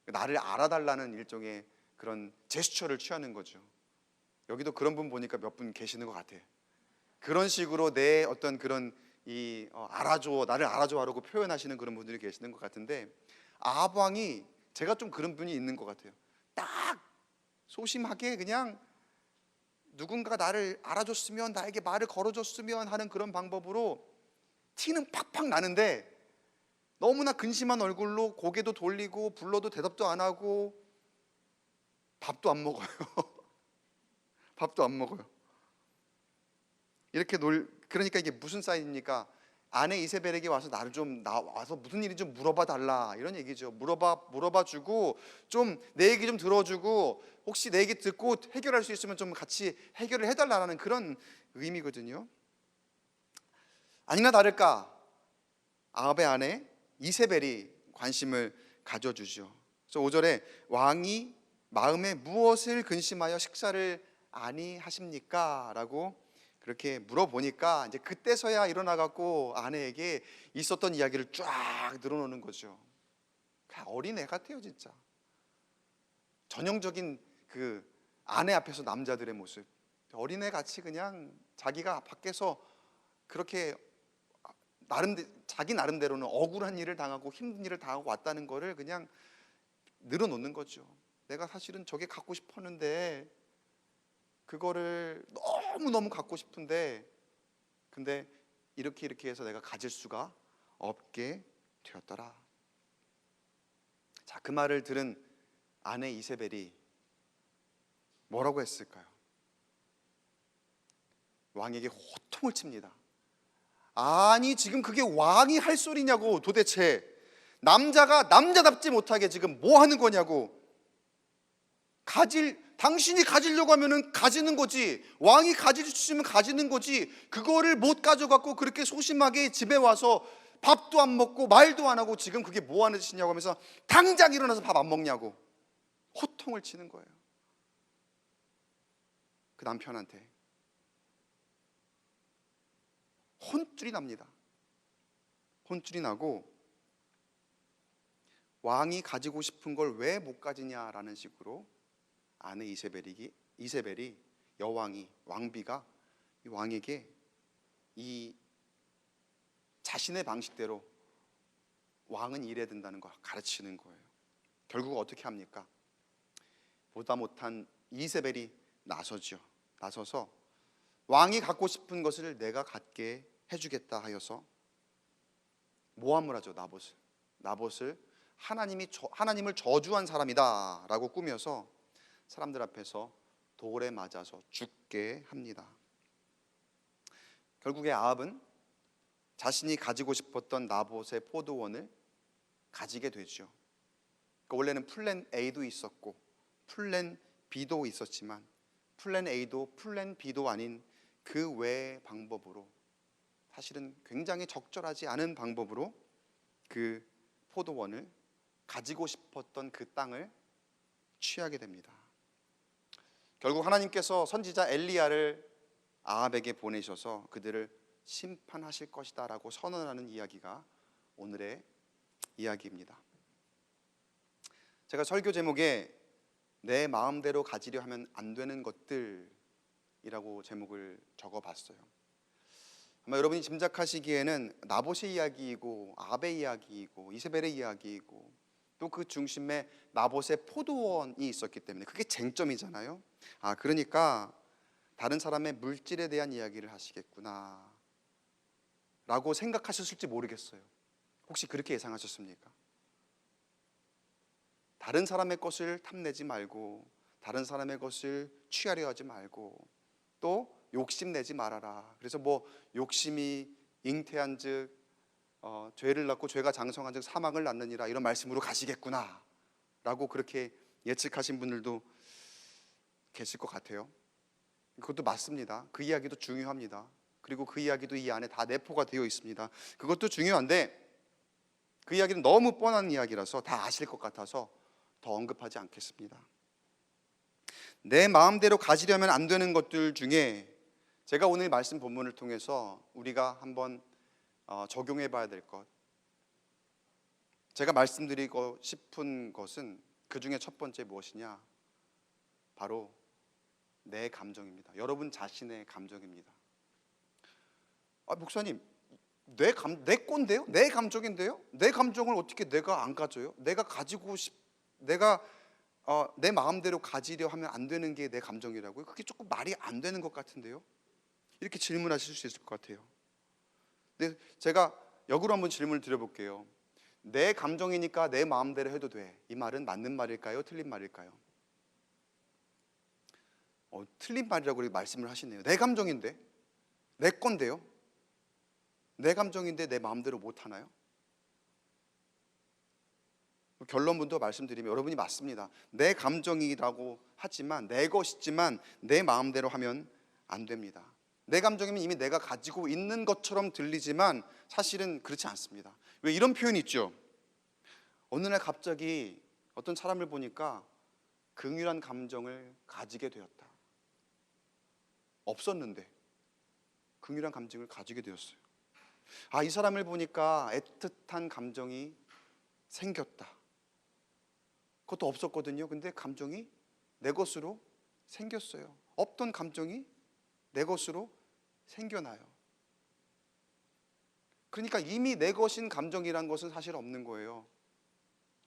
나를 알아달라는 일종의 그런 제스처를 취하는 거죠. 여기도 그런 분 보니까 몇 분 계시는 것 같아요. 그런 식으로 내 어떤 그런 알아줘, 나를 알아줘라고 표현하시는 그런 분들이 계시는 것 같은데, 아합 왕이 제가 좀 그런 분이 있는 것 같아요. 딱 소심하게 그냥 누군가 나를 알아줬으면, 나에게 말을 걸어줬으면 하는 그런 방법으로 티는 팍팍 나는데, 너무나 근심한 얼굴로 고개도 돌리고 불러도 대답도 안 하고 밥도 안 먹어요. 밥도 안 먹어요. 그러니까 이게 무슨 사인입니까? 아내 이세벨에게 와서 나를 좀 와서 무슨 일이 좀 물어봐 달라, 이런 얘기죠. 물어봐 주고 좀 내 얘기 좀 들어주고, 혹시 내 얘기 듣고 해결할 수 있으면 좀 같이 해결을 해달라는 그런 의미거든요. 아니나 다를까 아합의 아내 이세벨이 관심을 가져주죠. 그래서 5절에 왕이 마음에 무엇을 근심하여 식사를 아니하십니까? 라고 그렇게 물어보니까, 이제 그때서야 일어나 갖고 아내에게 있었던 이야기를 쫙 늘어놓는 거죠. 어린애 같아요, 진짜. 전형적인 그 아내 앞에서 남자들의 모습. 어린애 같이 그냥 자기가 밖에서 그렇게 자기 나름대로는 억울한 일을 당하고 힘든 일을 당하고 왔다는 거를 그냥 늘어놓는 거죠. 내가 사실은 저게 갖고 싶었는데, 그거를 너무너무 갖고 싶은데, 근데 이렇게 해서 내가 가질 수가 없게 되었더라. 자, 그 말을 들은 아내 이세벨이 뭐라고 했을까요? 왕에게 호통을 칩니다. 아니, 지금 그게 왕이 할 소리냐고. 도대체 남자가 남자답지 못하게 지금 뭐 하는 거냐고. 당신이 가지려고 하면은 가지는 거지, 왕이 가질 수 있으면 가지는 거지, 그거를 못 가져갖고 그렇게 소심하게 집에 와서 밥도 안 먹고 말도 안 하고 지금 그게 뭐 하는 짓이냐고 하면서 당장 일어나서 밥 안 먹냐고 호통을 치는 거예요. 그 남편한테 혼쭐이 납니다. 혼쭐이 나고, 왕이 가지고 싶은 걸 왜 못 가지냐라는 식으로 아내 이세벨이 왕비가 이 왕에게 이 자신의 방식대로 왕은 이래야 된다는 걸 가르치는 거예요. 결국 어떻게 합니까? 보다 못한 이세벨이 나서서 왕이 갖고 싶은 것을 내가 갖게 해주겠다 하여서 모함을 하죠. 나봇을 하나님을 저주한 사람이다 라고 꾸며서 사람들 앞에서 돌에 맞아서 죽게 합니다. 결국에 아합은 자신이 가지고 싶었던 나봇의 포도원을 가지게 되죠. 그러니까 원래는 플랜 A도 있었고 플랜 B도 있었지만, 플랜 A도 플랜 B도 아닌 그 외의 방법으로, 사실은 굉장히 적절하지 않은 방법으로 그 포도원을, 가지고 싶었던 그 땅을 취하게 됩니다. 결국 하나님께서 선지자 엘리야를 아합에게 보내셔서 그들을 심판하실 것이다 라고 선언하는 이야기가 오늘의 이야기입니다. 제가 설교 제목에 내 마음대로 가지려 하면 안 되는 것들이라고 제목을 적어봤어요. 아마 여러분이 짐작하시기에는 나봇의 이야기이고 아합의 이야기이고 이세벨의 이야기이고, 또 그 중심에 나봇의 포도원이 있었기 때문에 그게 쟁점이잖아요. 그러니까 다른 사람의 물질에 대한 이야기를 하시겠구나 라고 생각하셨을지 모르겠어요. 혹시 그렇게 예상하셨습니까? 다른 사람의 것을 탐내지 말고, 다른 사람의 것을 취하려 하지 말고, 또 욕심내지 말아라. 그래서 뭐 욕심이 잉태한즉 죄를 낳고 죄가 장성한즉 사망을 낳느니라, 이런 말씀으로 가시겠구나 라고 그렇게 예측하신 분들도 계실 것 같아요. 그것도 맞습니다. 그 이야기도 중요합니다. 그리고 그 이야기도 이 안에 다 내포가 되어 있습니다. 그것도 중요한데, 그 이야기는 너무 뻔한 이야기라서 다 아실 것 같아서 더 언급하지 않겠습니다. 내 마음대로 가지려면 안 되는 것들 중에 제가 오늘 말씀 본문을 통해서 우리가 한번 적용해 봐야 될 것, 제가 말씀드리고 싶은 것은 그 중에 첫 번째 무엇이냐? 바로 내 감정입니다. 여러분 자신의 감정입니다. 목사님, 내 건데요? 내 감정인데요? 내 감정을 어떻게 내가 안 가져요? 내가 가지고 내가 내 마음대로 가지려 하면 안 되는 게 내 감정이라고요? 그게 조금 말이 안 되는 것 같은데요? 이렇게 질문하실 수 있을 것 같아요. 근데 제가 역으로 한번 질문을 드려볼게요. 내 감정이니까 내 마음대로 해도 돼. 이 말은 맞는 말일까요? 틀린 말일까요? 틀린 말이라고 말씀을 하시네요. 내 감정인데, 내 건데요. 내 감정인데 내 마음대로 못 하나요? 결론부터 말씀드리면 여러분이 맞습니다. 내 감정이라고 하지만, 내 것이지만 내 마음대로 하면 안 됩니다. 내 감정이면 이미 내가 가지고 있는 것처럼 들리지만 사실은 그렇지 않습니다. 왜 이런 표현이 있죠? 어느 날 갑자기 어떤 사람을 보니까 긍휼한 감정을 가지게 되었다. 없었는데 긍휼한 감정을 가지게 되었어요. 이 사람을 보니까 애틋한 감정이 생겼다. 그것도 없었거든요. 근데 감정이 내 것으로 생겼어요. 없던 감정이 내 것으로 생겨나요. 그러니까 이미 내 것인 감정이란 것은 사실 없는 거예요.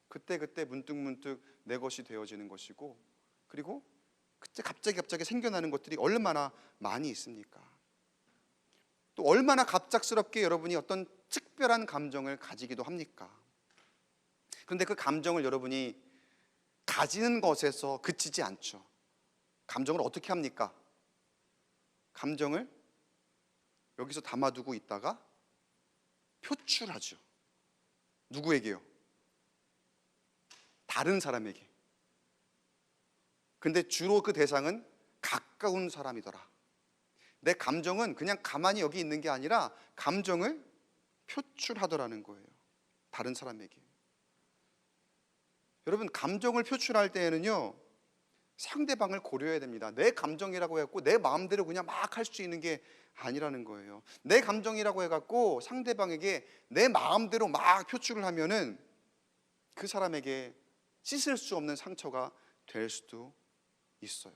그때 문득문득 내 것이 되어지는 것이고, 그리고 그때 갑자기 생겨나는 것들이 얼마나 많이 있습니까? 또 얼마나 갑작스럽게 여러분이 어떤 특별한 감정을 가지기도 합니까? 그런데 그 감정을 여러분이 가지는 것에서 그치지 않죠. 감정을 어떻게 합니까? 감정을 여기서 담아두고 있다가 표출하죠. 누구에게요? 다른 사람에게. 근데 주로 그 대상은 가까운 사람이더라. 내 감정은 그냥 가만히 여기 있는 게 아니라 감정을 표출하더라는 거예요. 다른 사람에게. 여러분, 감정을 표출할 때에는요, 상대방을 고려해야 됩니다. 내 감정이라고 해갖고 내 마음대로 그냥 막 할 수 있는 게 아니라는 거예요. 내 감정이라고 해갖고 상대방에게 내 마음대로 막 표출을 하면은 그 사람에게 씻을 수 없는 상처가 될 수도 있어요.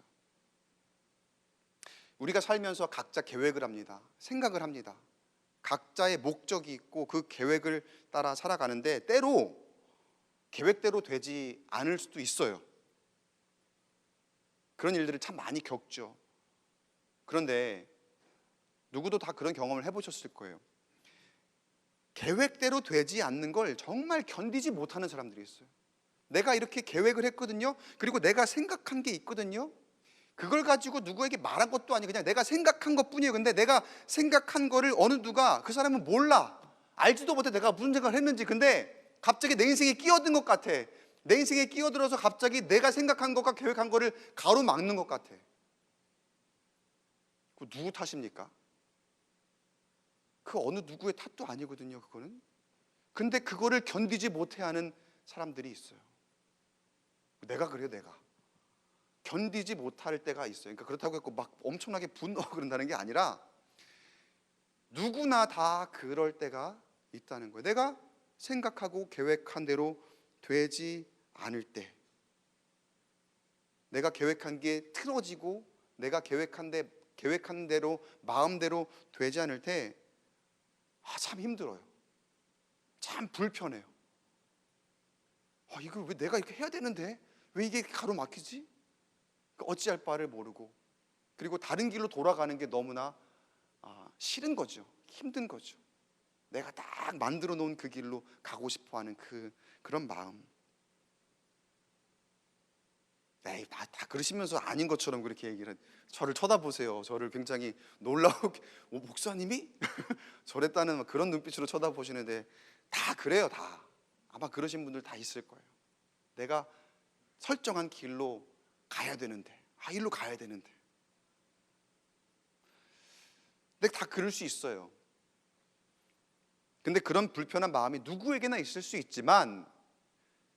우리가 살면서 각자 계획을 합니다. 생각을 합니다. 각자의 목적이 있고 그 계획을 따라 살아가는데 때로 계획대로 되지 않을 수도 있어요. 그런 일들을 참 많이 겪죠. 그런데 누구도 다 그런 경험을 해보셨을 거예요. 계획대로 되지 않는 걸 정말 견디지 못하는 사람들이 있어요. 내가 이렇게 계획을 했거든요. 그리고 내가 생각한 게 있거든요. 그걸 가지고 누구에게 말한 것도 아니고 그냥 내가 생각한 것뿐이에요. 근데 내가 생각한 거를 어느 누가, 그 사람은 몰라. 알지도 못해 내가 무슨 생각을 했는지. 근데 갑자기 내 인생에 끼어든 것 같아. 내 인생에 끼어들어서 갑자기 내가 생각한 것과 계획한 거를 가로막는 것 같아. 그 누구 탓입니까? 그 어느 누구의 탓도 아니거든요, 그거는. 근데 그거를 견디지 못해하는 사람들이 있어요. 내가 그래요, 내가. 견디지 못할 때가 있어요. 그러니까 그렇다고 해서 막 엄청나게 분노하고 그런다는 게 아니라 누구나 다 그럴 때가 있다는 거예요. 내가 생각하고 계획한 대로 되지 않을 때, 내가 계획한 게 틀어지고 내가 계획한 대로 마음대로 되지 않을 때 참 힘들어요. 참 불편해요. 이거 왜 내가 이렇게 해야 되는데 왜 이게 가로막히지? 어찌할 바를 모르고, 그리고 다른 길로 돌아가는 게 너무나 싫은 거죠. 힘든 거죠. 내가 딱 만들어 놓은 그 길로 가고 싶어하는 그런 마음. 에이, 다 그러시면서 아닌 것처럼 그렇게 얘기를 저를 쳐다보세요. 저를 굉장히 놀라우게 목사님이? 저랬다는 그런 눈빛으로 쳐다보시는데 다 그래요. 다 아마 그러신 분들 다 있을 거예요. 내가 설정한 길로 가야 되는데, 일로 가야 되는데. 근데 다 그럴 수 있어요. 근데 그런 불편한 마음이 누구에게나 있을 수 있지만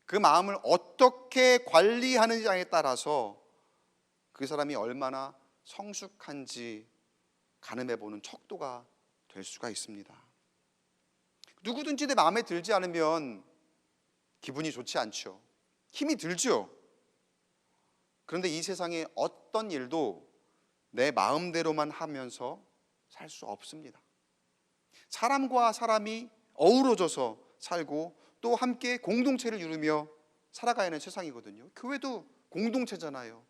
그 마음을 어떻게 관리하느냐에 따라서 그 사람이 얼마나 성숙한지 가늠해보는 척도가 될 수가 있습니다. 누구든지 내 마음에 들지 않으면 기분이 좋지 않죠. 힘이 들죠. 그런데 이 세상에 어떤 일도 내 마음대로만 하면서 살 수 없습니다. 사람과 사람이 어우러져서 살고 또 함께 공동체를 이루며 살아가야 하는 세상이거든요. 교회도 공동체잖아요.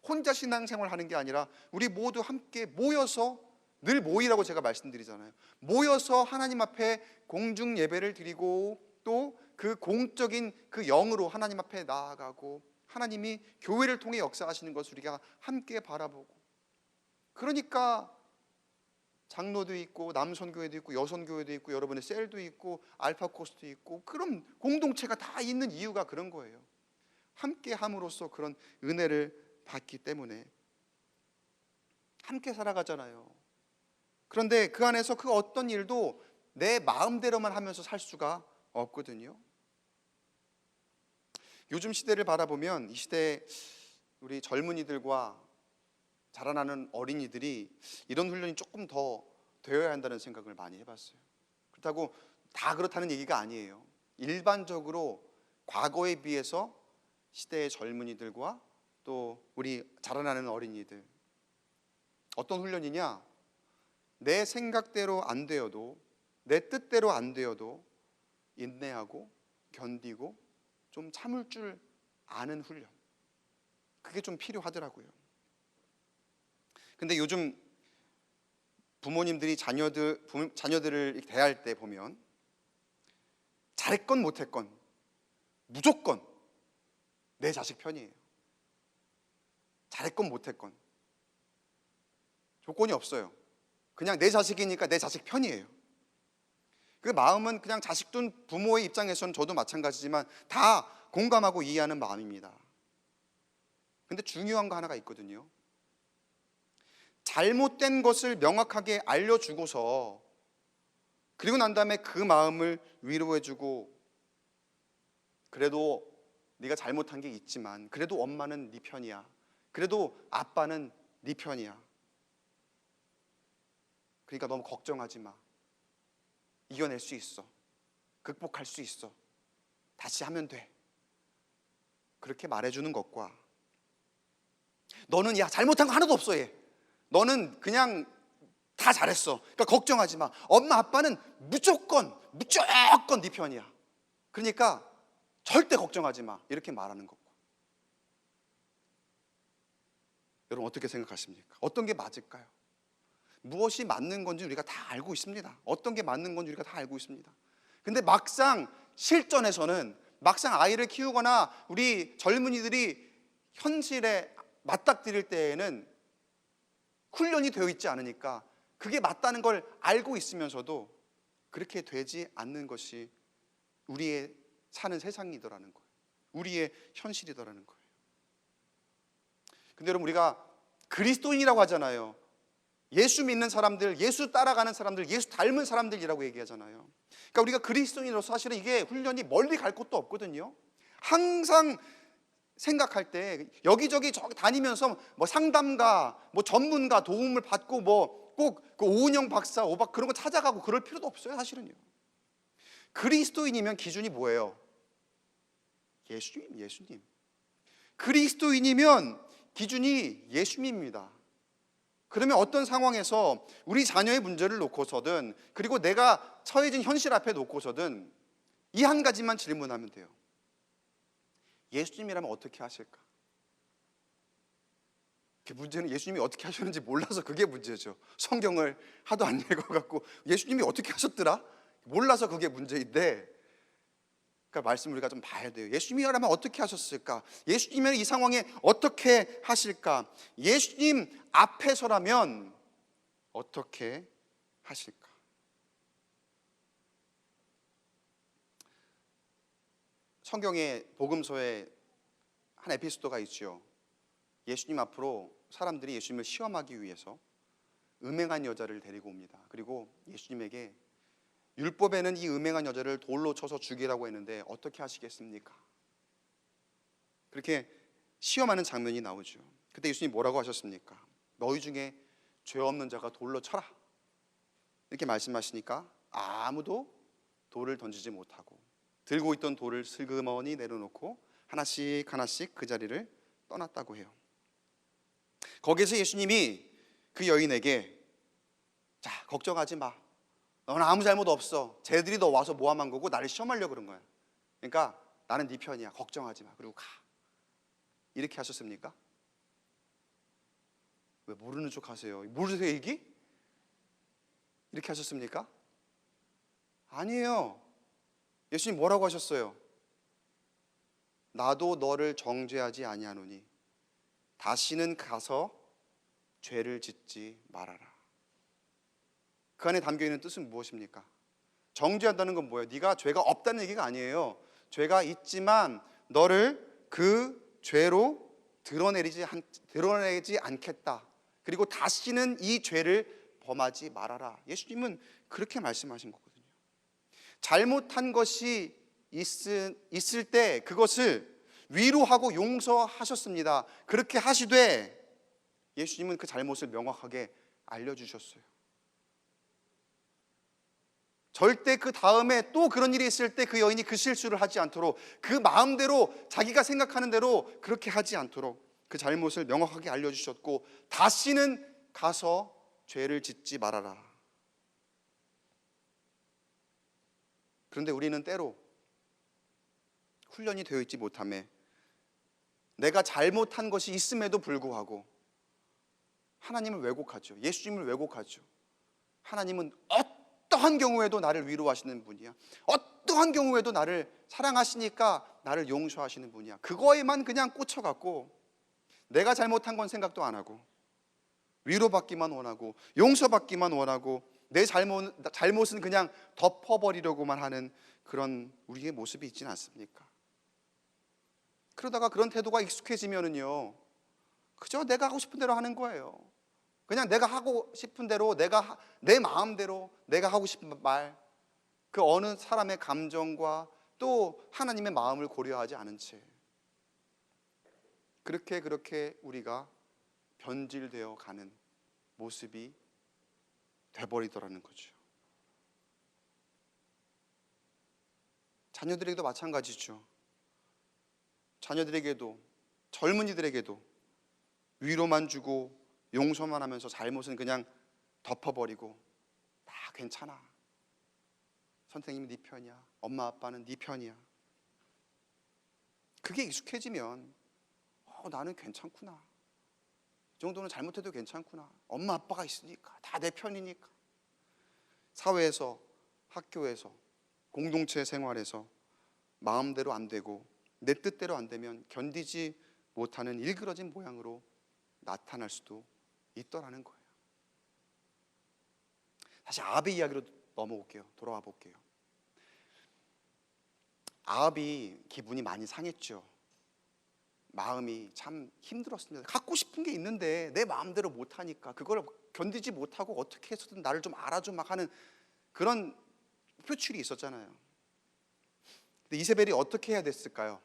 혼자 신앙생활 하는 게 아니라 우리 모두 함께 모여서, 늘 모이라고 제가 말씀드리잖아요. 모여서 하나님 앞에 공중 예배를 드리고 또 그 공적인 그 영으로 하나님 앞에 나아가고 하나님이 교회를 통해 역사하시는 것을 우리가 함께 바라보고, 그러니까 장로도 있고 남선교회도 있고 여선교회도 있고 여러분의 셀도 있고 알파코스도 있고 그런 공동체가 다 있는 이유가 그런 거예요. 함께 함으로써 그런 은혜를 받기 때문에 함께 살아가잖아요. 그런데 그 안에서 그 어떤 일도 내 마음대로만 하면서 살 수가 없거든요. 요즘 시대를 바라보면 이 시대에 우리 젊은이들과 자라나는 어린이들이 이런 훈련이 조금 더 되어야 한다는 생각을 많이 해봤어요. 그렇다고 다 그렇다는 얘기가 아니에요. 일반적으로 과거에 비해서 시대의 젊은이들과 또 우리 자라나는 어린이들, 어떤 훈련이냐? 내 생각대로 안 되어도, 내 뜻대로 안 되어도 인내하고 견디고 좀 참을 줄 아는 훈련, 그게 좀 필요하더라고요. 근데 요즘 부모님들이 자녀들을 대할 때 보면 잘했건 못했건 무조건 내 자식 편이에요. 잘했건 못했건 조건이 없어요. 그냥 내 자식이니까 내 자식 편이에요. 그 마음은 그냥 자식 둔 부모의 입장에서는 저도 마찬가지지만 다 공감하고 이해하는 마음입니다. 근데 중요한 거 하나가 있거든요. 잘못된 것을 명확하게 알려주고서 그리고 난 다음에 그 마음을 위로해주고, 그래도 네가 잘못한 게 있지만 그래도 엄마는 네 편이야, 그래도 아빠는 네 편이야, 그러니까 너무 걱정하지 마, 이겨낼 수 있어, 극복할 수 있어, 다시 하면 돼, 그렇게 말해주는 것과 너는 야 잘못한 거 하나도 없어, 얘 너는 그냥 다 잘했어, 그러니까 걱정하지 마, 엄마 아빠는 무조건 네 편이야, 그러니까 절대 걱정하지 마, 이렇게 말하는 것과, 여러분 어떻게 생각하십니까? 어떤 게 맞을까요? 무엇이 맞는 건지 우리가 다 알고 있습니다. 어떤 게 맞는 건지 우리가 다 알고 있습니다. 근데 막상 실전에서는, 막상 아이를 키우거나 우리 젊은이들이 현실에 맞닥뜨릴 때에는 훈련이 되어 있지 않으니까 그게 맞다는 걸 알고 있으면서도 그렇게 되지 않는 것이 우리의 사는 세상이더라는 거예요. 우리의 현실이더라는 거예요. 근데 여러분, 우리가 그리스도인이라고 하잖아요. 예수 믿는 사람들, 예수 따라가는 사람들, 예수 닮은 사람들이라고 얘기하잖아요. 그러니까 우리가 그리스도인으로서 사실은 이게 훈련이 멀리 갈 곳도 없거든요. 항상 생각할 때 여기저기 다니면서 뭐 상담가, 뭐 전문가 도움을 받고 뭐 꼭 그 오은영 박사, 오박 그런 거 찾아가고 그럴 필요도 없어요. 사실은요. 그리스도인이면 기준이 뭐예요? 예수님. 그리스도인이면 기준이 예수님입니다. 그러면 어떤 상황에서 우리 자녀의 문제를 놓고서든, 그리고 내가 처해진 현실 앞에 놓고서든 이 한 가지만 질문하면 돼요. 예수님이라면 어떻게 하실까? 그 문제는 예수님이 어떻게 하셨는지 몰라서 그게 문제죠. 성경을 하도 안 읽어갖고 예수님이 어떻게 하셨더라? 몰라서 그게 문제인데, 그러니까 말씀을 우리가 좀 봐야 돼요. 예수님이라면 어떻게 하셨을까? 예수님은 이 상황에 어떻게 하실까? 예수님 앞에서라면 어떻게 하실까? 성경의 복음서에 한 에피소드가 있죠. 예수님 앞으로 사람들이 예수님을 시험하기 위해서 음행한 여자를 데리고 옵니다. 그리고 예수님에게 율법에는 이 음행한 여자를 돌로 쳐서 죽이라고 했는데 어떻게 하시겠습니까? 그렇게 시험하는 장면이 나오죠. 그때 예수님이 뭐라고 하셨습니까? 너희 중에 죄 없는 자가 돌로 쳐라, 이렇게 말씀하시니까 아무도 돌을 던지지 못하고 들고 있던 돌을 슬그머니 내려놓고 하나씩 하나씩 그 자리를 떠났다고 해요. 거기서 예수님이 그 여인에게 자, 걱정하지 마, 너는 아무 잘못 없어. 쟤들이 너 와서 모함한 거고 나를 시험하려고 그런 거야. 그러니까 나는 네 편이야. 걱정하지 마. 그리고 가. 이렇게 하셨습니까? 왜 모르는 척 하세요? 모르세요 얘기? 이렇게 하셨습니까? 아니에요. 예수님 뭐라고 하셨어요? 나도 너를 정죄하지 아니하노니 다시는 가서 죄를 짓지 말아라. 그 안에 담겨있는 뜻은 무엇입니까? 정죄한다는 건 뭐예요? 네가 죄가 없다는 얘기가 아니에요. 죄가 있지만 너를 그 죄로 드러내지 않겠다. 그리고 다시는 이 죄를 범하지 말아라. 예수님은 그렇게 말씀하신 거거든요. 잘못한 것이 있을 때 그것을 위로하고 용서하셨습니다. 그렇게 하시되 예수님은 그 잘못을 명확하게 알려주셨어요. 절대 그 다음에 또 그런 일이 있을 때 그 여인이 그 실수를 하지 않도록, 그 마음대로 자기가 생각하는 대로 그렇게 하지 않도록 그 잘못을 명확하게 알려주셨고, 다시는 가서 죄를 짓지 말아라. 그런데 우리는 때로 훈련이 되어 있지 못함에 내가 잘못한 것이 있음에도 불구하고 하나님을 왜곡하죠. 예수님을 왜곡하죠. 하나님은 어떠한 경우에도 나를 위로하시는 분이야. 어떠한 경우에도 나를 사랑하시니까 나를 용서하시는 분이야. 그거에만 그냥 꽂혀갖고 내가 잘못한 건 생각도 안 하고 위로받기만 원하고 용서받기만 원하고 내 잘못은 그냥 덮어버리려고만 하는 그런 우리의 모습이 있지는 않습니까? 그러다가 그런 태도가 익숙해지면은요, 그저 내가 하고 싶은 대로 하는 거예요. 그냥 내가 하고 싶은 대로, 내 마음대로 내가 하고 싶은 말, 그 어느 사람의 감정과 또 하나님의 마음을 고려하지 않은 채 그렇게 우리가 변질되어 가는 모습이 돼버리더라는 거죠. 자녀들에게도 마찬가지죠. 자녀들에게도, 젊은이들에게도 위로만 주고 용서만 하면서 잘못은 그냥 덮어버리고, 다 괜찮아, 선생님이 네 편이야, 엄마 아빠는 네 편이야. 그게 익숙해지면 나는 괜찮구나, 이 정도는 잘못해도 괜찮구나, 엄마 아빠가 있으니까 다 내 편이니까. 사회에서, 학교에서, 공동체 생활에서 마음대로 안 되고 내 뜻대로 안 되면 견디지 못하는 일그러진 모양으로 나타날 수도 있더라는 거예요. 다시 아합의 이야기로 돌아와 볼게요. 아합이 기분이 많이 상했죠. 마음이 참 힘들었습니다. 갖고 싶은 게 있는데 내 마음대로 못하니까, 그걸 견디지 못하고 어떻게 해서든 나를 좀 알아줘 막 하는 그런 표출이 있었잖아요. 근데 이세벨이 어떻게 해야 됐을까요?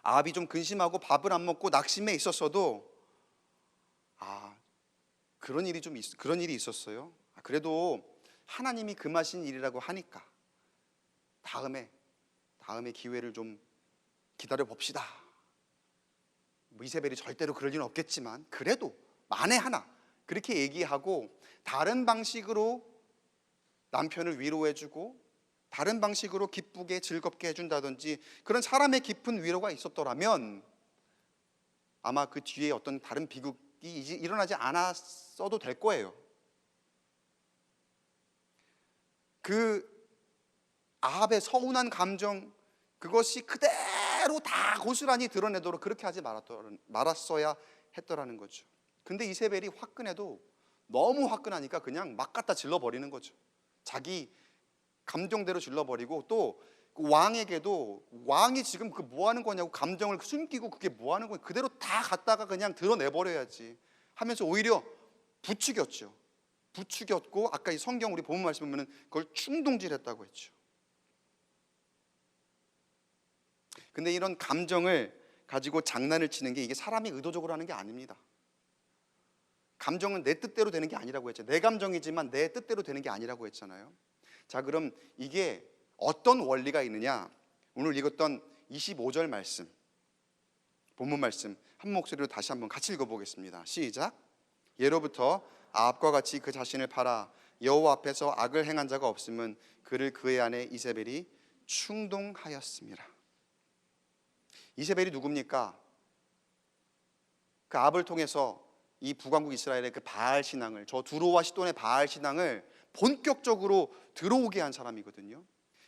아합이 좀 근심하고 밥을 안 먹고 낙심해 있었어도 그런 일이 있었어요. 그래도 하나님이 금하신 일이라고 하니까 다음에 기회를 좀 기다려 봅시다. 이세벨이 절대로 그럴 일은 없겠지만 그래도 만에 하나 그렇게 얘기하고 다른 방식으로 남편을 위로해주고 다른 방식으로 기쁘게 즐겁게 해준다든지 그런 사람의 깊은 위로가 있었더라면 아마 그 뒤에 어떤 다른 비극이 일어나지 않았어도 될 거예요. 그 아합의 서운한 감정, 그것이 그대로 다 고스란히 드러내도록 그렇게 하지 말았어야 했더라는 거죠. 근데 이세벨이 화끈해도 너무 화끈하니까 그냥 막 갖다 질러버리는 거죠. 자기 감정대로 질러버리고, 또 왕에게도 왕이 지금 그 뭐 하는 거냐고, 감정을 숨기고 그게 뭐 하는 거냐, 그대로 다 갖다가 그냥 드러내버려야지 하면서 오히려 부추겼죠. 부추겼고, 아까 이 성경 우리 본문 말씀 보면은 그걸 충동질했다고 했죠. 근데 이런 감정을 가지고 장난을 치는 게 이게 사람이 의도적으로 하는 게 아닙니다. 감정은 내 뜻대로 되는 게 아니라고 했죠. 내 감정이지만 내 뜻대로 되는 게 아니라고 했잖아요. 자, 그럼 이게 어떤 원리가 있느냐? 오늘 읽었던 25절 말씀, 본문 말씀 한 목소리로 다시 한번 같이 읽어보겠습니다. 시작. 예로부터 아합과 같이 그 자신을 팔아 여호와 앞에서 악을 행한 자가 없음은 그를 그의 아내 이세벨이 충동하였습니다. 이세벨이 누굽니까? 그 아합을 통해서 이 북왕국 이스라엘의 그 바알 신앙을, 저 두로와 시돈의 바알 신앙을 본격적으로 들어오게 한 사람이거든요.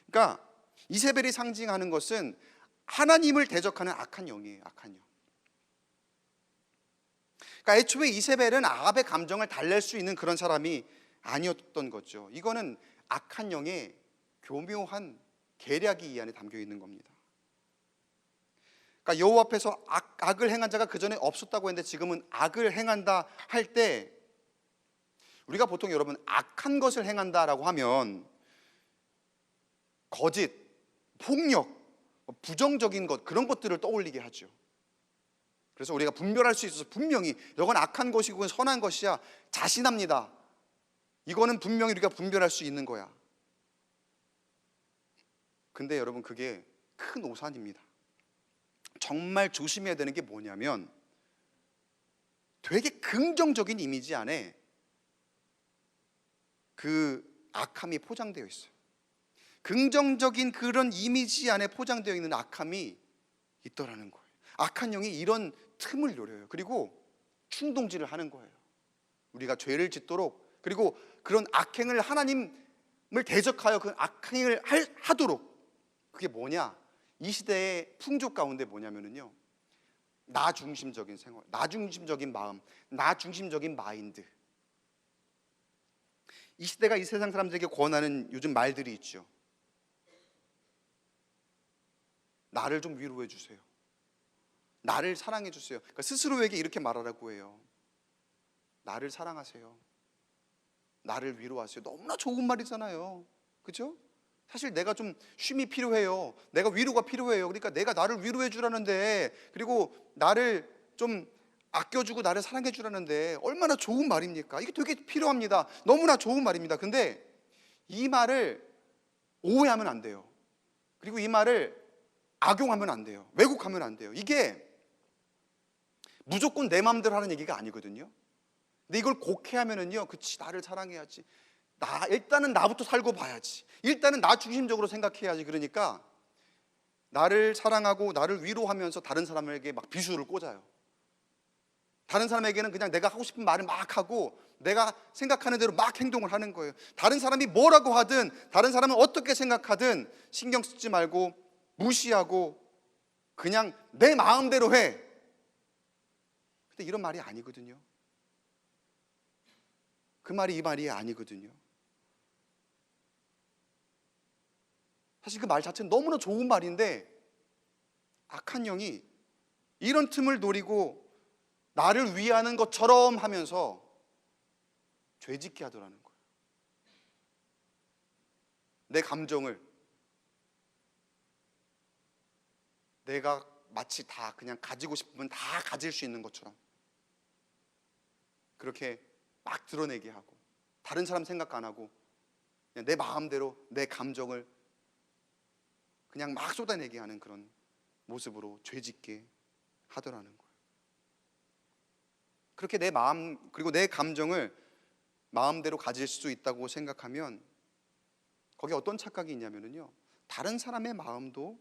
그러니까 이세벨이 상징하는 것은 하나님을 대적하는 악한 영이에요. 악한 영. 그러니까 애초에 이세벨은 아합의 감정을 달랠 수 있는 그런 사람이 아니었던 거죠. 이거는 악한 영의 교묘한 계략이 이 안에 담겨 있는 겁니다. 그러니까 여호와 앞에서 악을 행한 자가 그 전에 없었다고 했는데 지금은 악을 행한다 할 때, 우리가 보통 여러분 악한 것을 행한다라고 하면 거짓, 폭력, 부정적인 것, 그런 것들을 떠올리게 하죠. 그래서 우리가 분별할 수 있어서 분명히 이건 악한 것이고 이건 선한 것이야 자신합니다. 이거는 분명히 우리가 분별할 수 있는 거야. 근데 여러분, 그게 큰 오산입니다. 정말 조심해야 되는 게 뭐냐면, 되게 긍정적인 이미지 안에 그 악함이 포장되어 있어요. 긍정적인 그런 이미지 안에 포장되어 있는 악함이 있더라는 거예요. 악한 영이 이런 틈을 노려요. 그리고 충동질을 하는 거예요. 우리가 죄를 짓도록, 그리고 그런 악행을, 하나님을 대적하여 그 악행을 하도록. 그게 뭐냐? 이 시대의 풍조 가운데 뭐냐면요, 나 중심적인 생활, 나 중심적인 마음, 나 중심적인 마인드. 이 시대가 이 세상 사람들에게 권하는 요즘 말들이 있죠. 나를 좀 위로해 주세요. 나를 사랑해 주세요. 그러니까 스스로에게 이렇게 말하라고 해요. 나를 사랑하세요. 나를 위로하세요. 너무나 좋은 말이잖아요. 그죠? 사실 내가 좀 쉼이 필요해요. 내가 위로가 필요해요. 그러니까 내가 나를 위로해 주라는데, 그리고 나를 좀 아껴주고 나를 사랑해 주라는데 얼마나 좋은 말입니까? 이게 되게 필요합니다. 너무나 좋은 말입니다. 근데 이 말을 오해하면 안 돼요. 그리고 이 말을 악용하면 안 돼요. 왜곡하면 안 돼요. 이게 무조건 내 마음대로 하는 얘기가 아니거든요. 근데 이걸 곡해하면은요, 그치, 나를 사랑해야지, 일단은 나부터 살고 봐야지, 일단은 나 중심적으로 생각해야지. 그러니까 나를 사랑하고 나를 위로하면서 다른 사람에게 막 비수를 꽂아요. 다른 사람에게는 그냥 내가 하고 싶은 말을 막 하고 내가 생각하는 대로 막 행동을 하는 거예요. 다른 사람이 뭐라고 하든, 다른 사람은 어떻게 생각하든 신경 쓰지 말고 무시하고 그냥 내 마음대로 해. 근데 이런 말이 아니거든요. 그 말이 이 말이 아니거든요. 사실 그 말 자체는 너무나 좋은 말인데, 악한 영이 이런 틈을 노리고 나를 위하는 것처럼 하면서 죄짓게 하더라는 거예요. 내 감정을 내가 마치 다 그냥 가지고 싶으면 다 가질 수 있는 것처럼 그렇게 막 드러내게 하고, 다른 사람 생각 안 하고 그냥 내 마음대로 내 감정을 그냥 막 쏟아내게 하는 그런 모습으로 죄짓게 하더라는 거예요. 그렇게 내 마음, 그리고 내 감정을 마음대로 가질 수 있다고 생각하면 거기에 어떤 착각이 있냐면요, 다른 사람의 마음도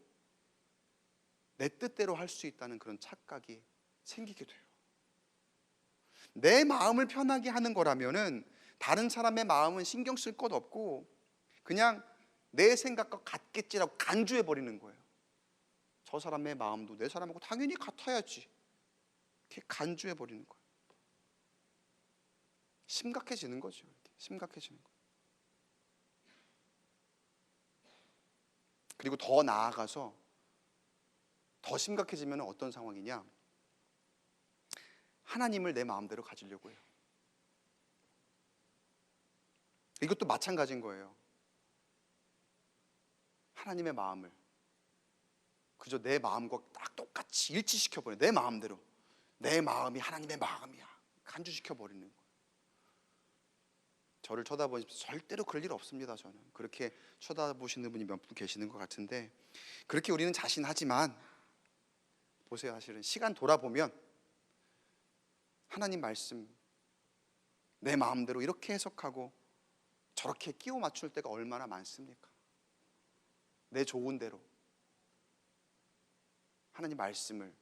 내 뜻대로 할 수 있다는 그런 착각이 생기게 돼요. 내 마음을 편하게 하는 거라면은 다른 사람의 마음은 신경 쓸 것 없고 그냥 내 생각과 같겠지라고 간주해 버리는 거예요. 저 사람의 마음도 내 사람하고 당연히 같아야지, 이렇게 간주해 버리는 거예요. 심각해지는 거죠. 이렇게 심각해지는 거예요. 그리고 더 나아가서 더 심각해지면 어떤 상황이냐, 하나님을 내 마음대로 가지려고 해요. 이것도 마찬가지인 거예요. 하나님의 마음을 그저 내 마음과 딱 똑같이 일치시켜버려요. 내 마음대로. 내 마음이 하나님의 마음이야, 간주시켜버리는 거예요. 저를 쳐다보시면서 절대로 그럴 일 없습니다. 저는 그렇게 쳐다보시는 분이 몇 분 계시는 것 같은데, 그렇게 우리는 자신하지만 보세요. 사실은 시간 돌아보면 하나님 말씀 내 마음대로 이렇게 해석하고 저렇게 끼워 맞출 때가 얼마나 많습니까? 내 좋은 대로 하나님 말씀을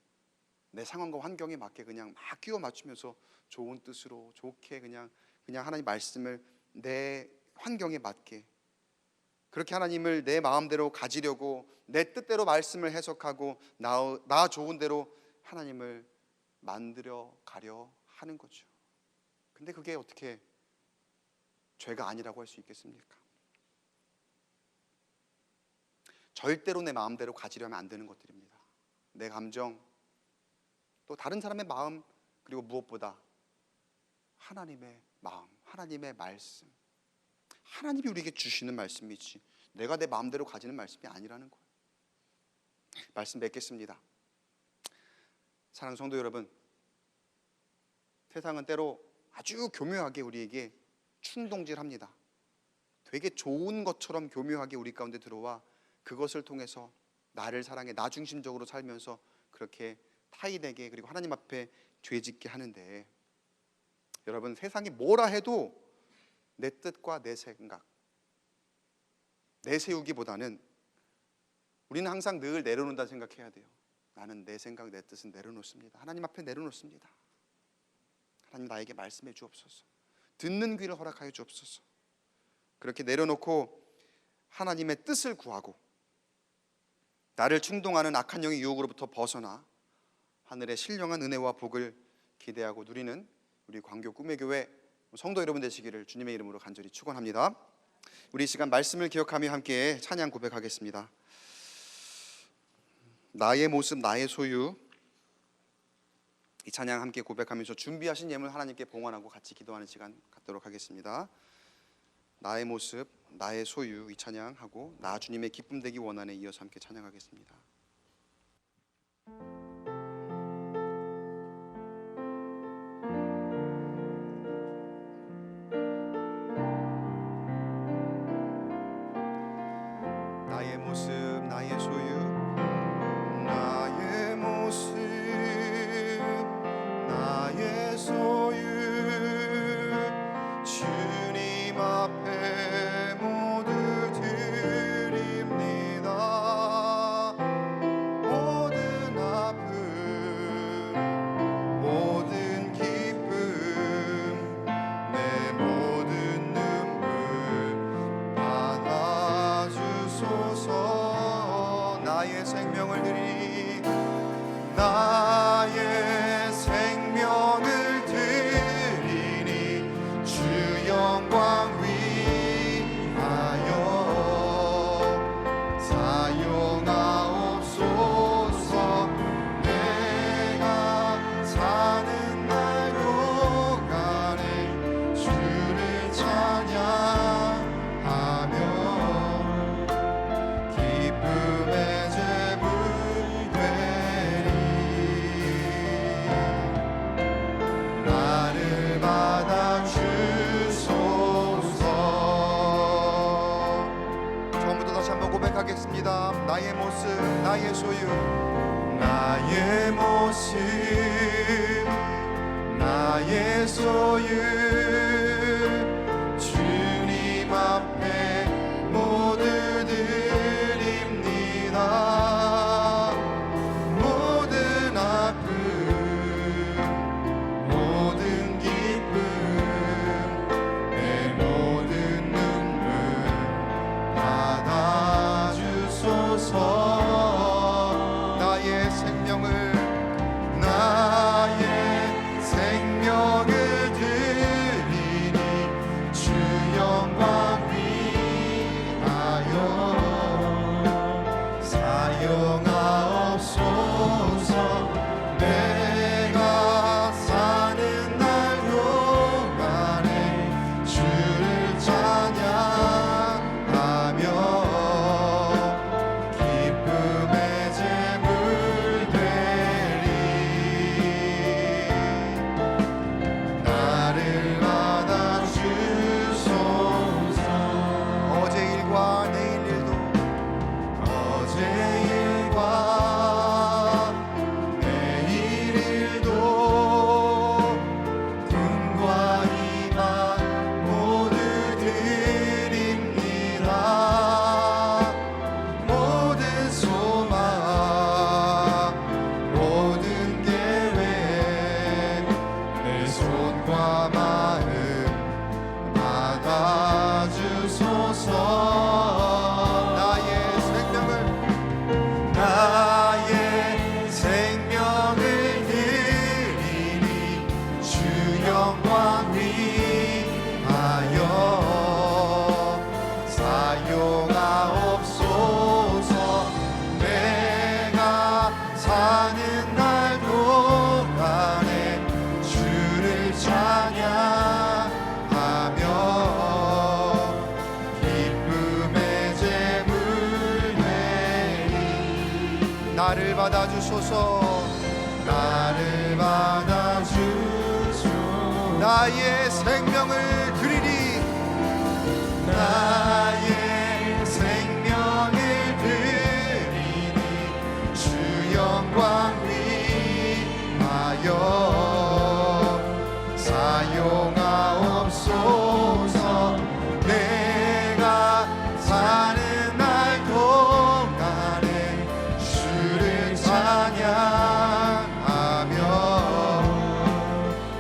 내 상황과 환경에 맞게 그냥 막 끼워 맞추면서 좋은 뜻으로 좋게 그냥 하나님 말씀을 내 환경에 맞게 그렇게 하나님을 내 마음대로 가지려고 내 뜻대로 말씀을 해석하고 나 좋은 대로 하나님을 만들어 가려 하는 거죠. 근데 그게 어떻게 죄가 아니라고 할 수 있겠습니까? 절대로 내 마음대로 가지려면 안 되는 것들입니다. 내 감정, 또 다른 사람의 마음, 그리고 무엇보다 하나님의 마음, 하나님의 말씀, 하나님이 우리에게 주시는 말씀이지 내가 내 마음대로 가지는 말씀이 아니라는 거예요. 말씀 맺겠습니다. 사랑하는 성도 여러분, 세상은 때로 아주 교묘하게 우리에게 충동질합니다. 되게 좋은 것처럼 교묘하게 우리 가운데 들어와 그것을 통해서 나를 사랑해 나 중심적으로 살면서 그렇게 타인에게 그리고 하나님 앞에 죄짓게 하는데, 여러분, 세상이 뭐라 해도 내 뜻과 내 생각 내세우기보다는 우리는 항상 늘 내려놓는다 생각해야 돼요. 나는 내 생각 내 뜻은 내려놓습니다. 하나님 앞에 내려놓습니다. 하나님 나에게 말씀해 주옵소서. 듣는 귀를 허락하여 주옵소서. 그렇게 내려놓고 하나님의 뜻을 구하고 나를 충동하는 악한 영의 유혹으로부터 벗어나 하늘의 신령한 은혜와 복을 기대하고 누리는 우리 광교 꿈의 교회 성도 여러분 되시기를 주님의 이름으로 간절히 축원합니다. 우리 이 시간 말씀을 기억하며 함께 찬양 고백하겠습니다. 나의 모습 나의 소유, 이 찬양 함께 고백하면서 준비하신 예물 하나님께 봉헌하고 같이 기도하는 시간 갖도록 하겠습니다. 나의 모습 나의 소유, 이 찬양하고 나 주님의 기쁨 되기 원하네 이어서 함께 찬양하겠습니다. 나의 모습 나의 소유, 나의 모습 나의 소유, 주님 앞에 모두 드립니다. 모든 아픔 모든 기쁨 내 모든 눈물 받아주소서. 나의 생명을 드리 나의 생명을 드리니 주 영광 위하여 사용하옵소서. 내가 사는 날 동안에 주를 찬양하며 기쁨의 제물 되리. 나를 받아주소서. 처음부터 다시 한번 고백하겠습니다. 나의 모습 나의 소유, 나의 모습 나의 소유, 주님 앞에 모두 드립니다. 모든 아픔 모든 기쁨 내 모든 눈물 받아주소서. 나의 생명을 드리니 받아주소서. 나를 받아주소서. 나의 생명을 드리리. 나의 생명을 드리니 주 영광 위하여 사용하옵소서. 내가 사는 날 동안에 주를 찬양하며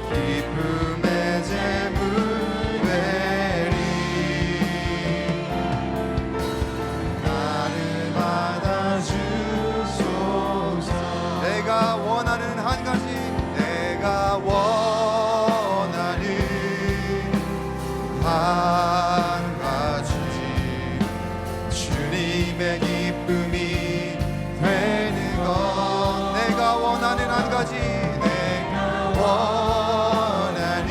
기쁨의 제물 되리. 나를 받아주소서. 내가 원하는 한 가지, 내가 원하는 한 가지, 주님의 기쁨이 되는 것. 내가 원하는 한 가지, 내가 원하는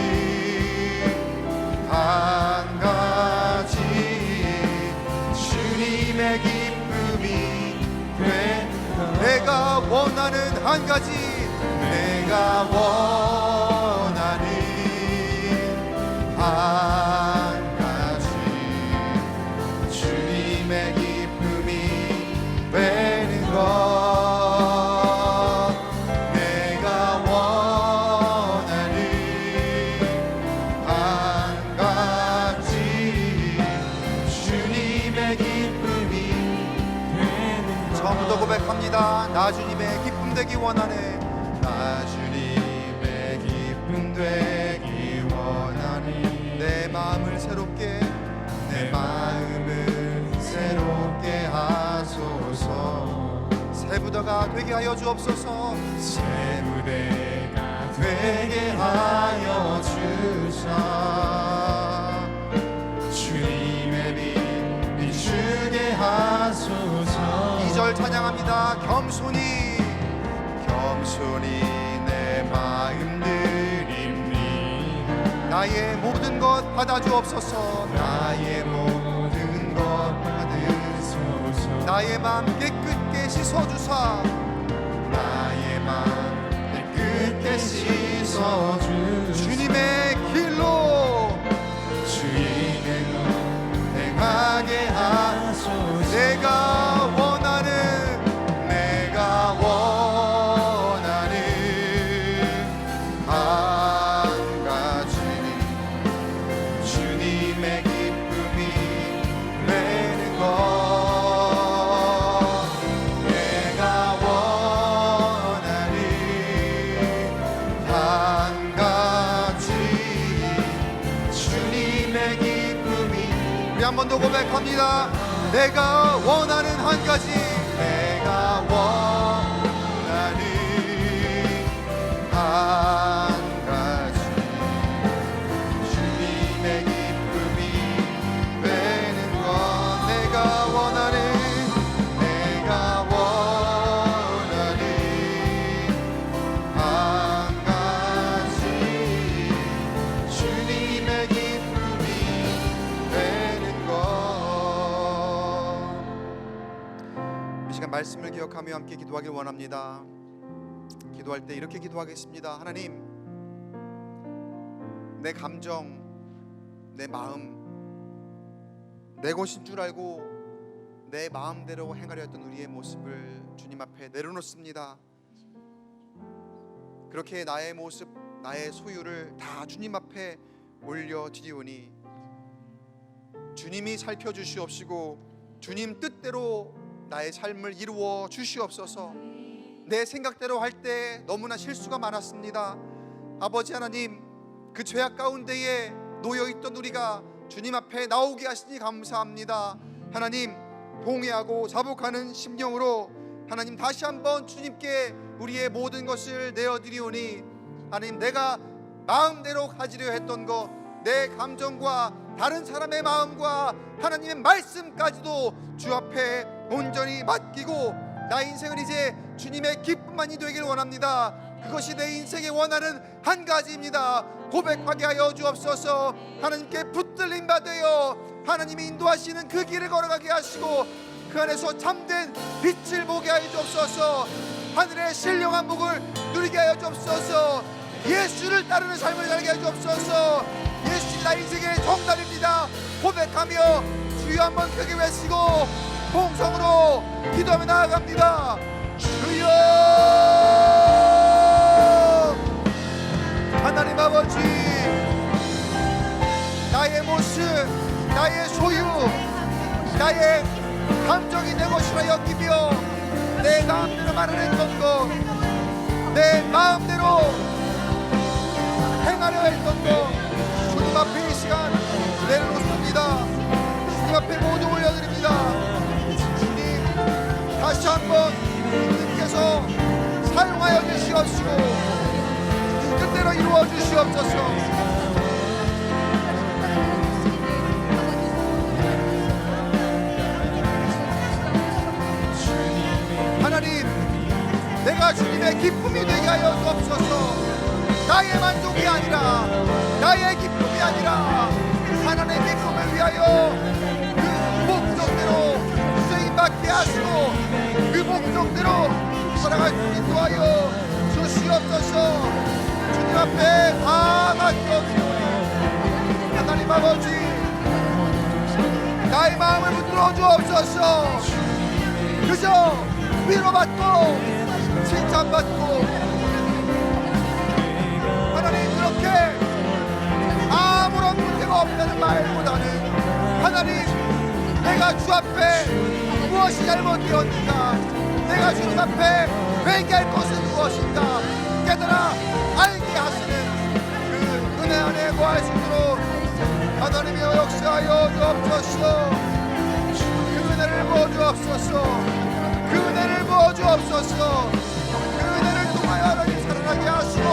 한 가지, 주님의 기쁨이 되는 것. 내가 원하는 한 가지, 내가 원하는 한 가지, 주님의 기쁨이 되는 것. 내가 원하는 한 가지, 주님의 기쁨이 되는 것. 처음부터 고백합니다. 나 주님의 기쁨 되기 원하네. 나 주님의 기쁨 되기 원하니. 내 마음을 새롭게, 내 마음을 새롭게 하소서. 새 부대가 되게 하여 주옵소서. 새 부대가 되게 하여 주사. 주님의 빛 비추게 하소서. 2절 찬양합니다. 겸손히 내 마음 드립니다. 나의 모든 것 받아주옵소서. 나의 모든 것 받으소서. 나의 마음 깨끗게 씻어주사. 나의 마음 깨끗게 씻어주소서. 주님의 길로, 주의 길로 행하게 하소서. 내가 원하는, 내가 원하는 한 가지, 주님의 기쁨이 되는 것. 내가 원하는 한 가지, 주님의 기쁨이. 우리 한 번 더 고백합니다. 내가 원하는 한 가지, 내가 원하는 한 가지, 주님의 기쁨이 되는 것. 내가 원하는, 내가 원하는 한 가지, 주님의 기쁨이 되는 것. 이 시간 말씀을 기억하며 함께 기도하길 원합니다. 기도할 때 이렇게 기도하겠습니다. 하나님, 내 감정, 내 마음, 내 것인 줄 알고 내 마음대로 행하려 했던 우리의 모습을 주님 앞에 내려놓습니다. 그렇게 나의 모습, 나의 소유를 다 주님 앞에 올려드리오니 주님이 살펴주시옵시고 주님 뜻대로 나의 삶을 이루어 주시옵소서. 내 생각대로 할 때 너무나 실수가 많았습니다. 아버지 하나님, 그 죄악 가운데에 놓여있던 우리가 주님 앞에 나오게 하시니 감사합니다. 하나님, 동의하고 자복하는 심령으로 하나님 다시 한번 주님께 우리의 모든 것을 내어드리오니 하나님, 내가 마음대로 가지려 했던 것, 내 감정과 다른 사람의 마음과 하나님의 말씀까지도 주 앞에 온전히 맡기고 나의 인생은 이제 주님의 기쁨만이 되길 원합니다. 그것이 내 인생에 원하는 한 가지입니다. 고백하게 하여 주옵소서. 하나님께 붙들림 받으여 하나님이 인도하시는 그 길을 걸어가게 하시고 그 안에서 참된 빛을 보게 하여 주옵소서. 하늘의 신령한 복을 누리게 하여 주옵소서. 예수를 따르는 삶을 살게 하여 주옵소서. 예수님 나의 인생의 정답입니다 고백하며 주여 한번 크게 외치고 통성으로 기도하며 나아갑니다. 주여 하나님 아버지, 나의 모습, 나의 소유, 나의 감정이 내 것이라 여기며 내 마음대로 말하랬던 것, 내 마음대로 행하려 했던 것, 주님 앞에 이 시간 내려놓습니다. 주님 앞에 모두 올려드립니다. 주님, 다시 한번 주님께서 사용하여 주시옵시고 뜻대로 이루어 주시옵소서. 하나님, 내가 주님의 기쁨이 되게 하여 주옵소서. 나의 만족이 아니라, 나의 기쁨이 아니라 하나님의 기쁨을 위하여 그 목적대로 수행받게 하시고 그 목적대로 살아갈 수 인도하여 주시옵소서. 주님 앞에 다 맡겨드리오니 하나님 아버지, 나의 마음을 붙들어 주옵소서. 그저 위로받고 칭찬받고 하나님 그렇게 아무런 문제가 없다는 말보다는 하나님, 내가 주 앞에 무엇이 잘못되었는가, 내가 주님 앞에 회개할 것은 무엇인가 깨달아 알게 하시는 그 은혜 안에 거할 수 있도록 하나님이여 역사하여 주옵소서. 그 은혜를 부어주옵소서. 그 은혜를 부어주옵소서. 그 은혜를 통하여 하나님 살아나게 하시고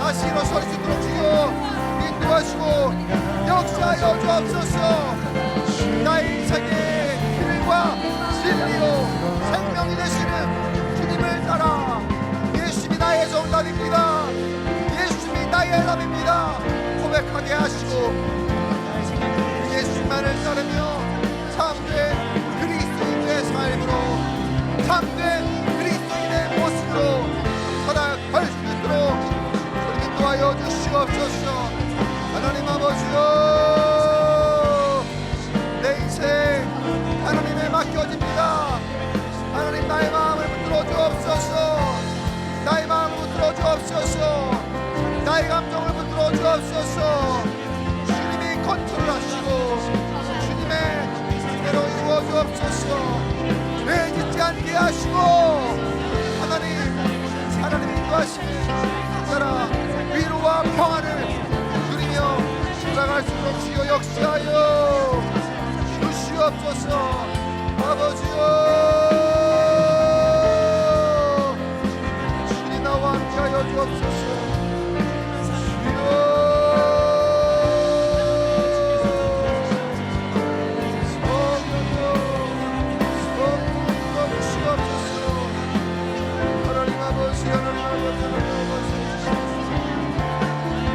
다시 일어설 수 있도록 주여 인도하시고 역사하여 주옵소서. 나의 인생의 길과 진리요 생명이 되시는 주님을 따라 예수님이 나의 정답입니다, 예수님이 나의 답입니다 고백하게 하시고 예수님만을 따르며 참된 그리스도인의 삶으로, 참된 그리스도인의 모습으로 살아갈 수 있도록 인도하여 주시옵소서. 하나님 아버지여, 내 인생 하나님에 맡겨집니다. 하나님, 나의 마음을 붙들어 주옵소서. 나의 마음을 붙들어 주옵소서. 나의 감정을 붙들어 주옵소서. 주님이 컨트롤하시고 주님의 뜻대로 이루어 주옵소서. 죄 짓지 않게 하시고 하나님 인도하시는 따라 위로와 평안을 누리며 살아갈 수 있도록 주여 역사하여 주시옵소서. 아버지여, 주님 나와 함께하여 주옵소서. 주여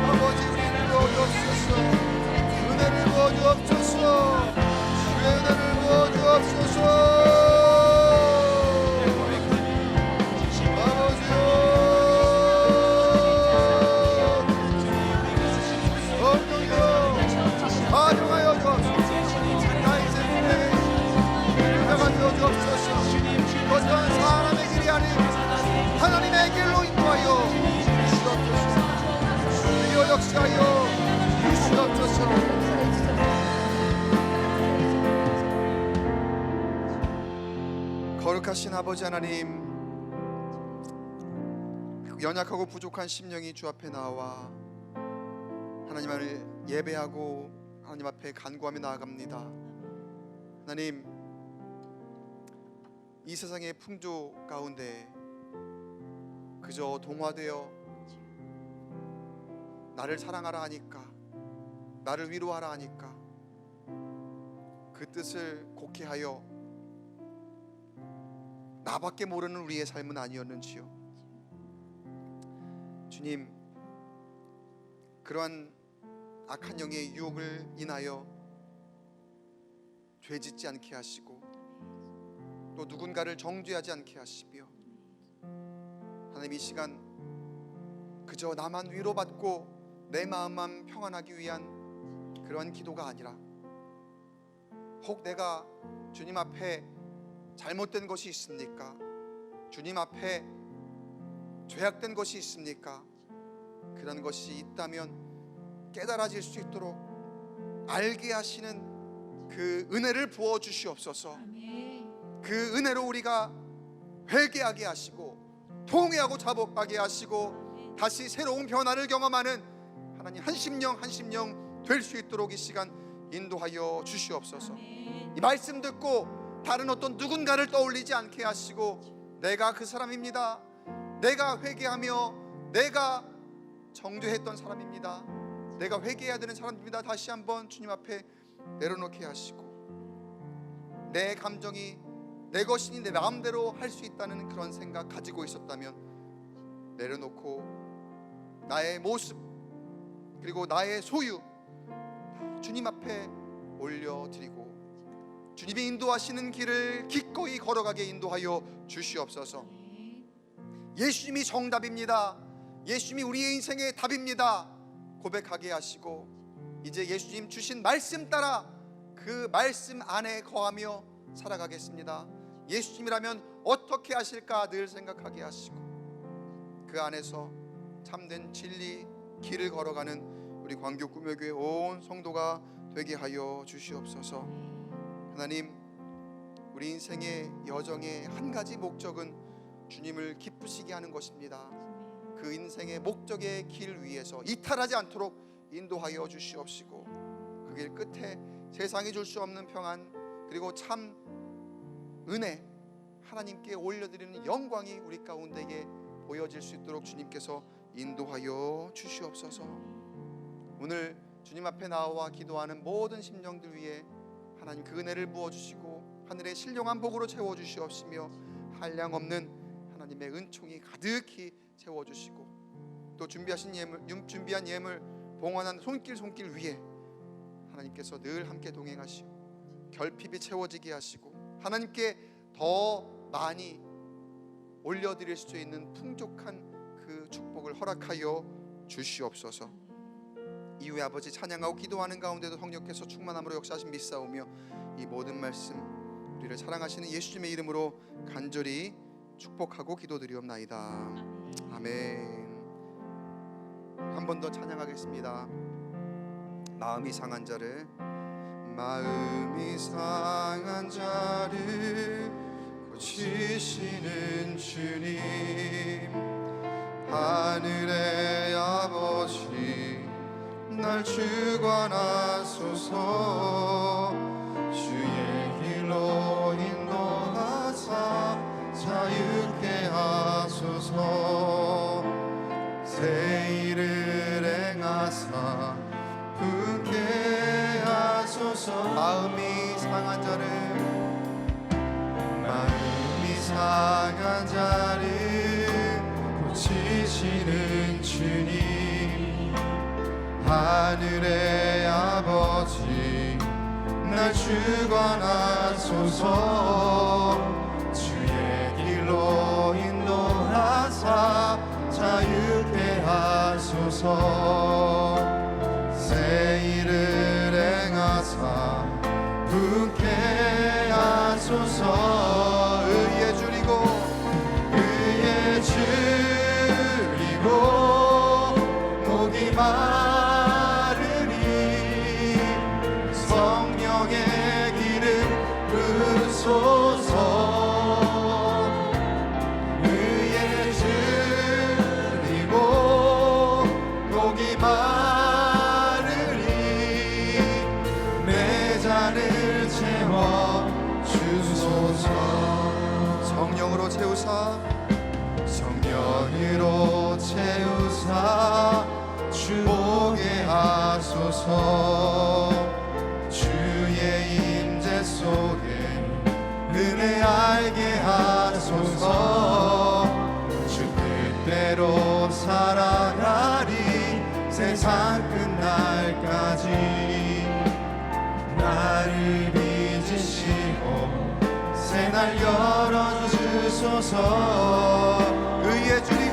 아버지, 우리를 부어주옵소서. 은혜를 부어주옵소서. 주의 은혜를 부어주옵소서. 아버지여, 성령이여 반영하여 주옵소서. 나의 인생에 은혜가 되어 주옵소서. 어떠한 사람의 길이 아닌 하나님의 길로 인도하여 주시옵소서. 주여 역사하여 주시옵소서. 거룩하신 아버지 하나님, 연약하고 부족한 심령이 주 앞에 나와 하나님을 예배하고 하나님 앞에 간구하며 나아갑니다. 하나님, 이 세상의 풍조 가운데 그저 동화되어 나를 사랑하라 하니까, 나를 위로하라 하니까 그 뜻을 곡해하여 나밖에 모르는 우리의 삶은 아니었는지요. 주님, 그러한 악한 영의 유혹을 인하여 죄짓지 않게 하시고 또 누군가를 정죄하지 않게 하시며 하나님 이 시간 그저 나만 위로받고 내 마음만 평안하기 위한 그러한 기도가 아니라 혹 내가 주님 앞에 잘못된 것이 있습니까? 주님 앞에 죄악된 것이 있습니까? 그런 것이 있다면 깨달아질 수 있도록 알게 하시는 그 은혜를 부어 주시옵소서. 그 은혜로 우리가 회개하게 하시고 통회하고 자복하게 하시고 다시 새로운 변화를 경험하는 하나님 한 심령 한 심령 될 수 있도록 이 시간 인도하여 주시옵소서. 이 말씀 듣고 다른 어떤 누군가를 떠올리지 않게 하시고 내가 그 사람입니다, 내가 회개하며 내가 정죄했던 사람입니다, 내가 회개해야 되는 사람입니다, 다시 한번 주님 앞에 내려놓게 하시고 내 감정이 내 것이니 내 마음대로 할 수 있다는 그런 생각 가지고 있었다면 내려놓고 나의 모습 그리고 나의 소유 주님 앞에 올려드리고 주님이 인도하시는 길을 기꺼이 걸어가게 인도하여 주시옵소서. 예수님이 정답입니다, 예수님이 우리의 인생의 답입니다 고백하게 하시고 이제 예수님 주신 말씀 따라 그 말씀 안에 거하며 살아가겠습니다. 예수님이라면 어떻게 하실까 늘 생각하게 하시고 그 안에서 참된 진리 길을 걸어가는 우리 광교 꿈여교회 온 성도가 되게 하여 주시옵소서. 하나님 우리 인생의 여정의 한 가지 목적은 주님을 기쁘시게 하는 것입니다. 그 인생의 목적의 길 위에서 이탈하지 않도록 인도하여 주시옵시고 그 길 끝에 세상이 줄 수 없는 평안 그리고 참 은혜 하나님께 올려드리는 영광이 우리 가운데에 보여질 수 있도록 주님께서 인도하여 주시옵소서. 오늘 주님 앞에 나와 기도하는 모든 심령들 위해 하나님 그 은혜를 부어주시고 하늘의 신령한 복으로 채워주시옵시며 한량없는 하나님의 은총이 가득히 채워주시고 또 준비한 예물 봉헌한 손길 위에 하나님께서 늘 함께 동행하시고 결핍이 채워지게 하시고 하나님께 더 많이 올려드릴 수 있는 풍족한 그 축복을 허락하여 주시옵소서. 이후에 아버지 찬양하고 기도하는 가운데도 성령께서 충만함으로 역사하신 믿사오며 이 모든 말씀 우리를 사랑하시는 예수님의 이름으로 간절히 축복하고 기도드리옵나이다. 아멘. 한 번 더 찬양하겠습니다. 마음이 상한 자를 고치시는 주님 하늘의 아버지 날 주관하소서. 주의 길로 인도하사 자유케 하소서. 새 일을 행하사 분케 하소서. 마음이 상한 자를 고치시는 주님 하늘의 아버지 날 주관하소서. 주의 길로 인도하사 자유케 하소서. 새 일을 행하사 분케 하소서. 의에 줄이고 목이 마르니 성령의 기름 부으소서. 의에 줄이고 목이 마르니 내 잔을 채워 주소서. 성령으로 채우사 주보게 하소서. 주의 임재 속에 은혜 알게 하소서. 주 뜻대로 살아가리 세상 끝날까지. 나를 빚으시고 새날 열어주소서. 의에 줄이고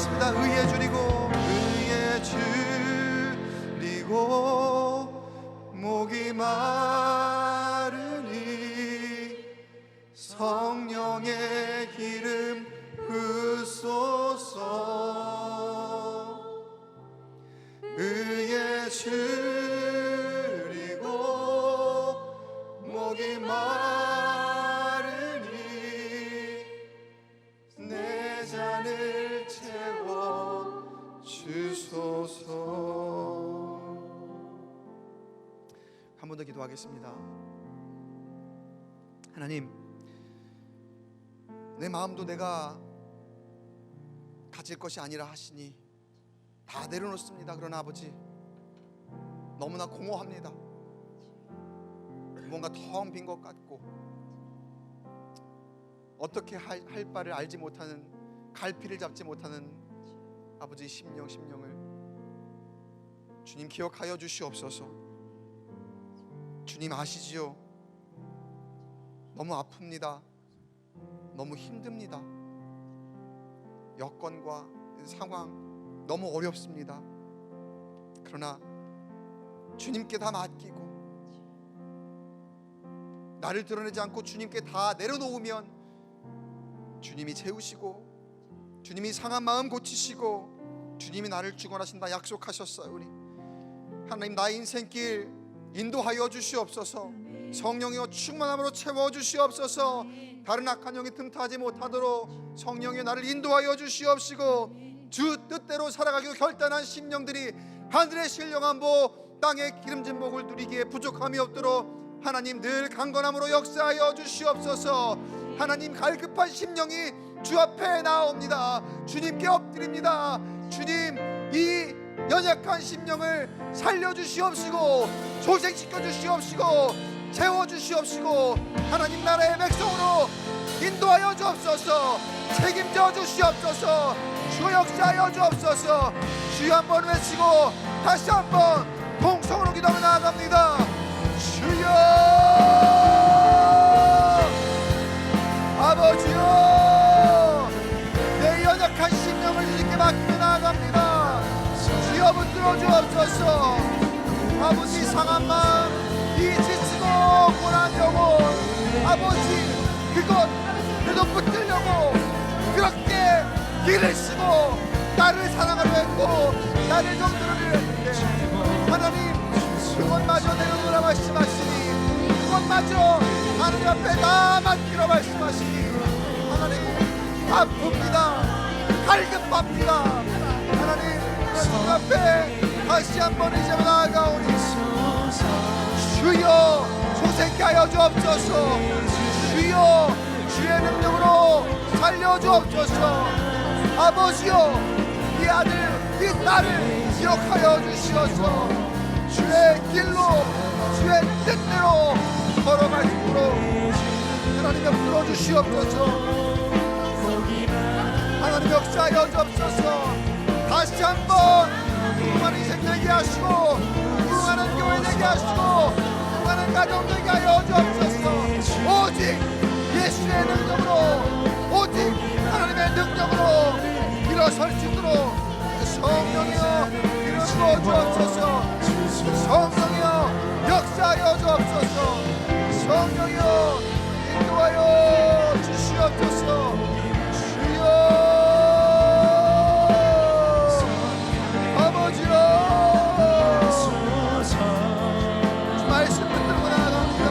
기도하겠습니다. 의에 줄이고 목이 마르니 성령의 기름 부소서. 의에 줄이고 목이 마르니 내 잔을 채워 주소서. 한 번 더 기도하겠습니다. 하나님, 내 마음도 내가 가질 것이 아니라 하시니 다 내려놓습니다. 그러나 아버지, 너무나 공허합니다. 뭔가 텅 빈 것 같고 어떻게 할 바를 알지 못하는, 갈피를 잡지 못하는 아버지 심령을 주님 기억하여 주시옵소서. 주님 아시지요? 너무 아픕니다. 너무 힘듭니다. 여건과 상황 너무 어렵습니다. 그러나 주님께 다 맡기고 나를 드러내지 않고 주님께 다 내려놓으면 주님이 채우시고 주님이 상한 마음 고치시고 주님이 나를 주관하신다 약속하셨어요. 우리 하나님, 나의 인생길 인도하여 주시옵소서. 성령이여 충만함으로 채워 주시옵소서. 다른 악한 영이 틈타지 못하도록 성령이 나를 인도하여 주시옵시고 주 뜻대로 살아가기로 결단한 심령들이 하늘의 신령한 복, 땅의 기름진 복을 누리기에 부족함이 없도록 하나님 늘 강건함으로 역사하여 주시옵소서. 하나님, 갈급한 심령이 주 앞에 나옵니다. 주님께 엎드립니다. 주님, 이 연약한 심령을 살려주시옵시고 소생시켜 주시옵시고 채워주시옵시고 하나님 나라의 백성으로 인도하여 주옵소서. 책임져 주시옵소서. 주 역사하여 주옵소서. 주여 한번 외치고 다시 한번 통성으로 기도하며 나아갑니다. 주여, 아버지여, 내 연약한 심령을 주님께 맡기며 나아갑니다. 주여 붙들어 주옵소서. 아버지, 상한 마음, 이 지치고 고난 영혼, 아버지 그것 그래도 붙들려고 그렇게 길을 쓰고 나를 사랑하려 했고 나를 정들으려 했는데 하나님, 그것마저 내려놓으라 말씀하시니 그것마저 하나님 앞에 다 맡기라 말씀하시니 하나님, 아픕니다. 갈급합니다. 하나님, 주 앞에 다시 한번 이제 나아가오니 주여 소생케 하여 주옵소서. 주여 주의 능력으로 살려 주옵소서. 아버지여, 이 아들 이 딸을 기억하여 주시옵소서. 주의 길로 주의 뜻대로 걸어갈 수 있도록 하나님 옆들어 주시옵소서. 하나님 역사하여 주옵소서. 다시 한번 무궁한 인생 되게 하시고 무궁한 교회 되게 하시고 무궁한 가정 되게 하여 주옵소서. 오직 예수의 능력으로, 오직 하나님의 능력으로 일어설 수 있도록 성령이여 이루어 주옵소서. 성령이여 역사하여 주옵소서. 성령이여 인도하여 주시옵소서. 주여, 말씀 붙들고 나아갑니다.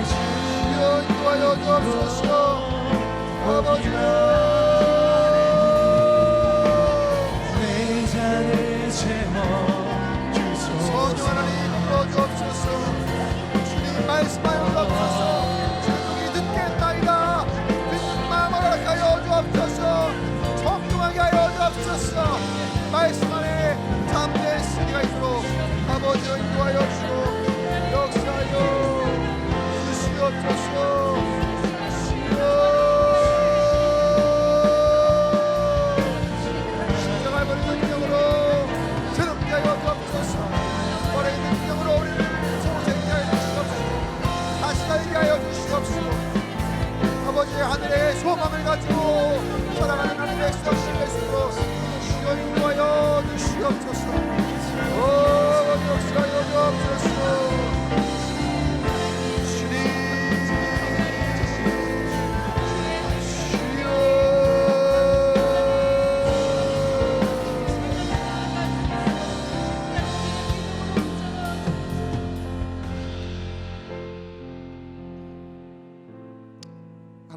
주여 인도하여 주옵소서. 아버지여, 내 잔을 채워 주소서. 성령 하나님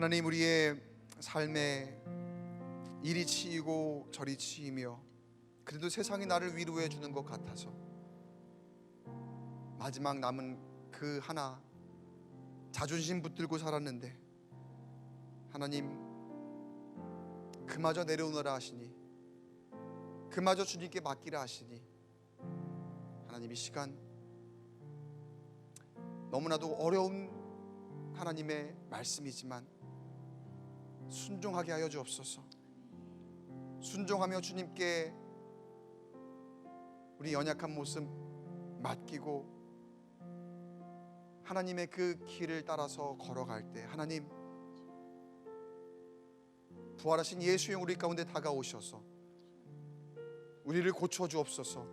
하나님, 우리의 삶에 이리 치이고 저리 치이며 그래도 세상이 나를 위로해 주는 것 같아서 마지막 남은 그 하나 자존심 붙들고 살았는데 하나님 그마저 내려오너라 하시니, 그마저 주님께 맡기라 하시니, 하나님 이 시간 너무나도 어려운 하나님의 말씀이지만 순종하게 하여 주옵소서. 순종하며 주님께 우리 연약한 모습 맡기고 하나님의 그 길을 따라서 걸어갈 때 하나님 부활하신 예수의 우리 가운데 다가오셔서 우리를 고쳐 주옵소서.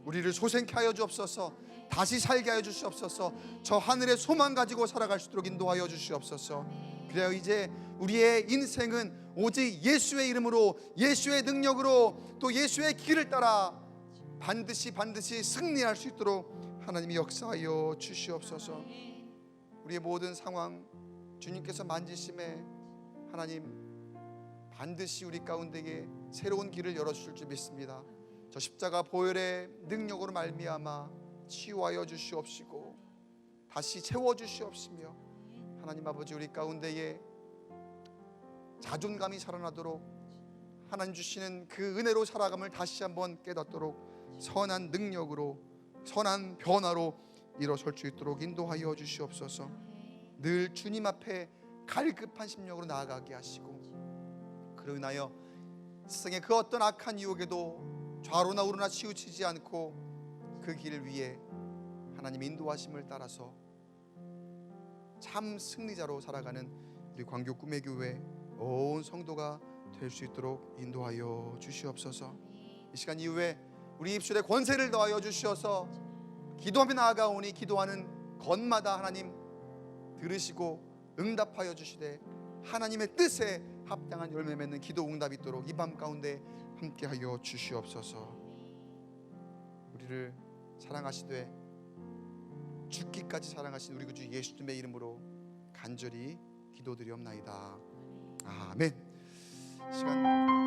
우리를 소생케 하여 주옵소서. 다시 살게 하여 주시옵소서. 저 하늘의 소망 가지고 살아갈 수 있도록 인도하여 주시옵소서. 그래야 이제 우리의 인생은 오직 예수의 이름으로, 예수의 능력으로, 또 예수의 길을 따라 반드시 승리할 수 있도록 하나님이 역사하여 주시옵소서. 우리의 모든 상황 주님께서 만지심에 하나님 반드시 우리 가운데에 새로운 길을 열어주실 줄 믿습니다. 저 십자가 보혈의 능력으로 말미암아 치유하여 주시옵시고 다시 채워주시옵시며 하나님 아버지 우리 가운데에 자존감이 살아나도록 하나님 주시는 그 은혜로 살아감을 다시 한번 깨닫도록 선한 능력으로, 선한 변화로 일어설 수 있도록 인도하여 주시옵소서. 늘 주님 앞에 갈급한 심령으로 나아가게 하시고 그로 인하여 세상의 그 어떤 악한 유혹에도 좌로나 우로나 치우치지 않고 그 길 위에 하나님 인도하심을 따라서 참 승리자로 살아가는 우리 광교 꿈의 교회 온 성도가 될 수 있도록 인도하여 주시옵소서. 이 시간 이후에 우리 입술에 권세를 더하여 주시어서 기도하며 나아가오니 기도하는 것마다 하나님 들으시고 응답하여 주시되 하나님의 뜻에 합당한 열매 맺는 기도 응답이 있도록 이 밤 가운데 함께하여 주시옵소서. 우리를 사랑하시되 죽기까지 사랑하신 우리 구주 예수님의 이름으로 간절히 기도드리옵나이다. 아멘. 시간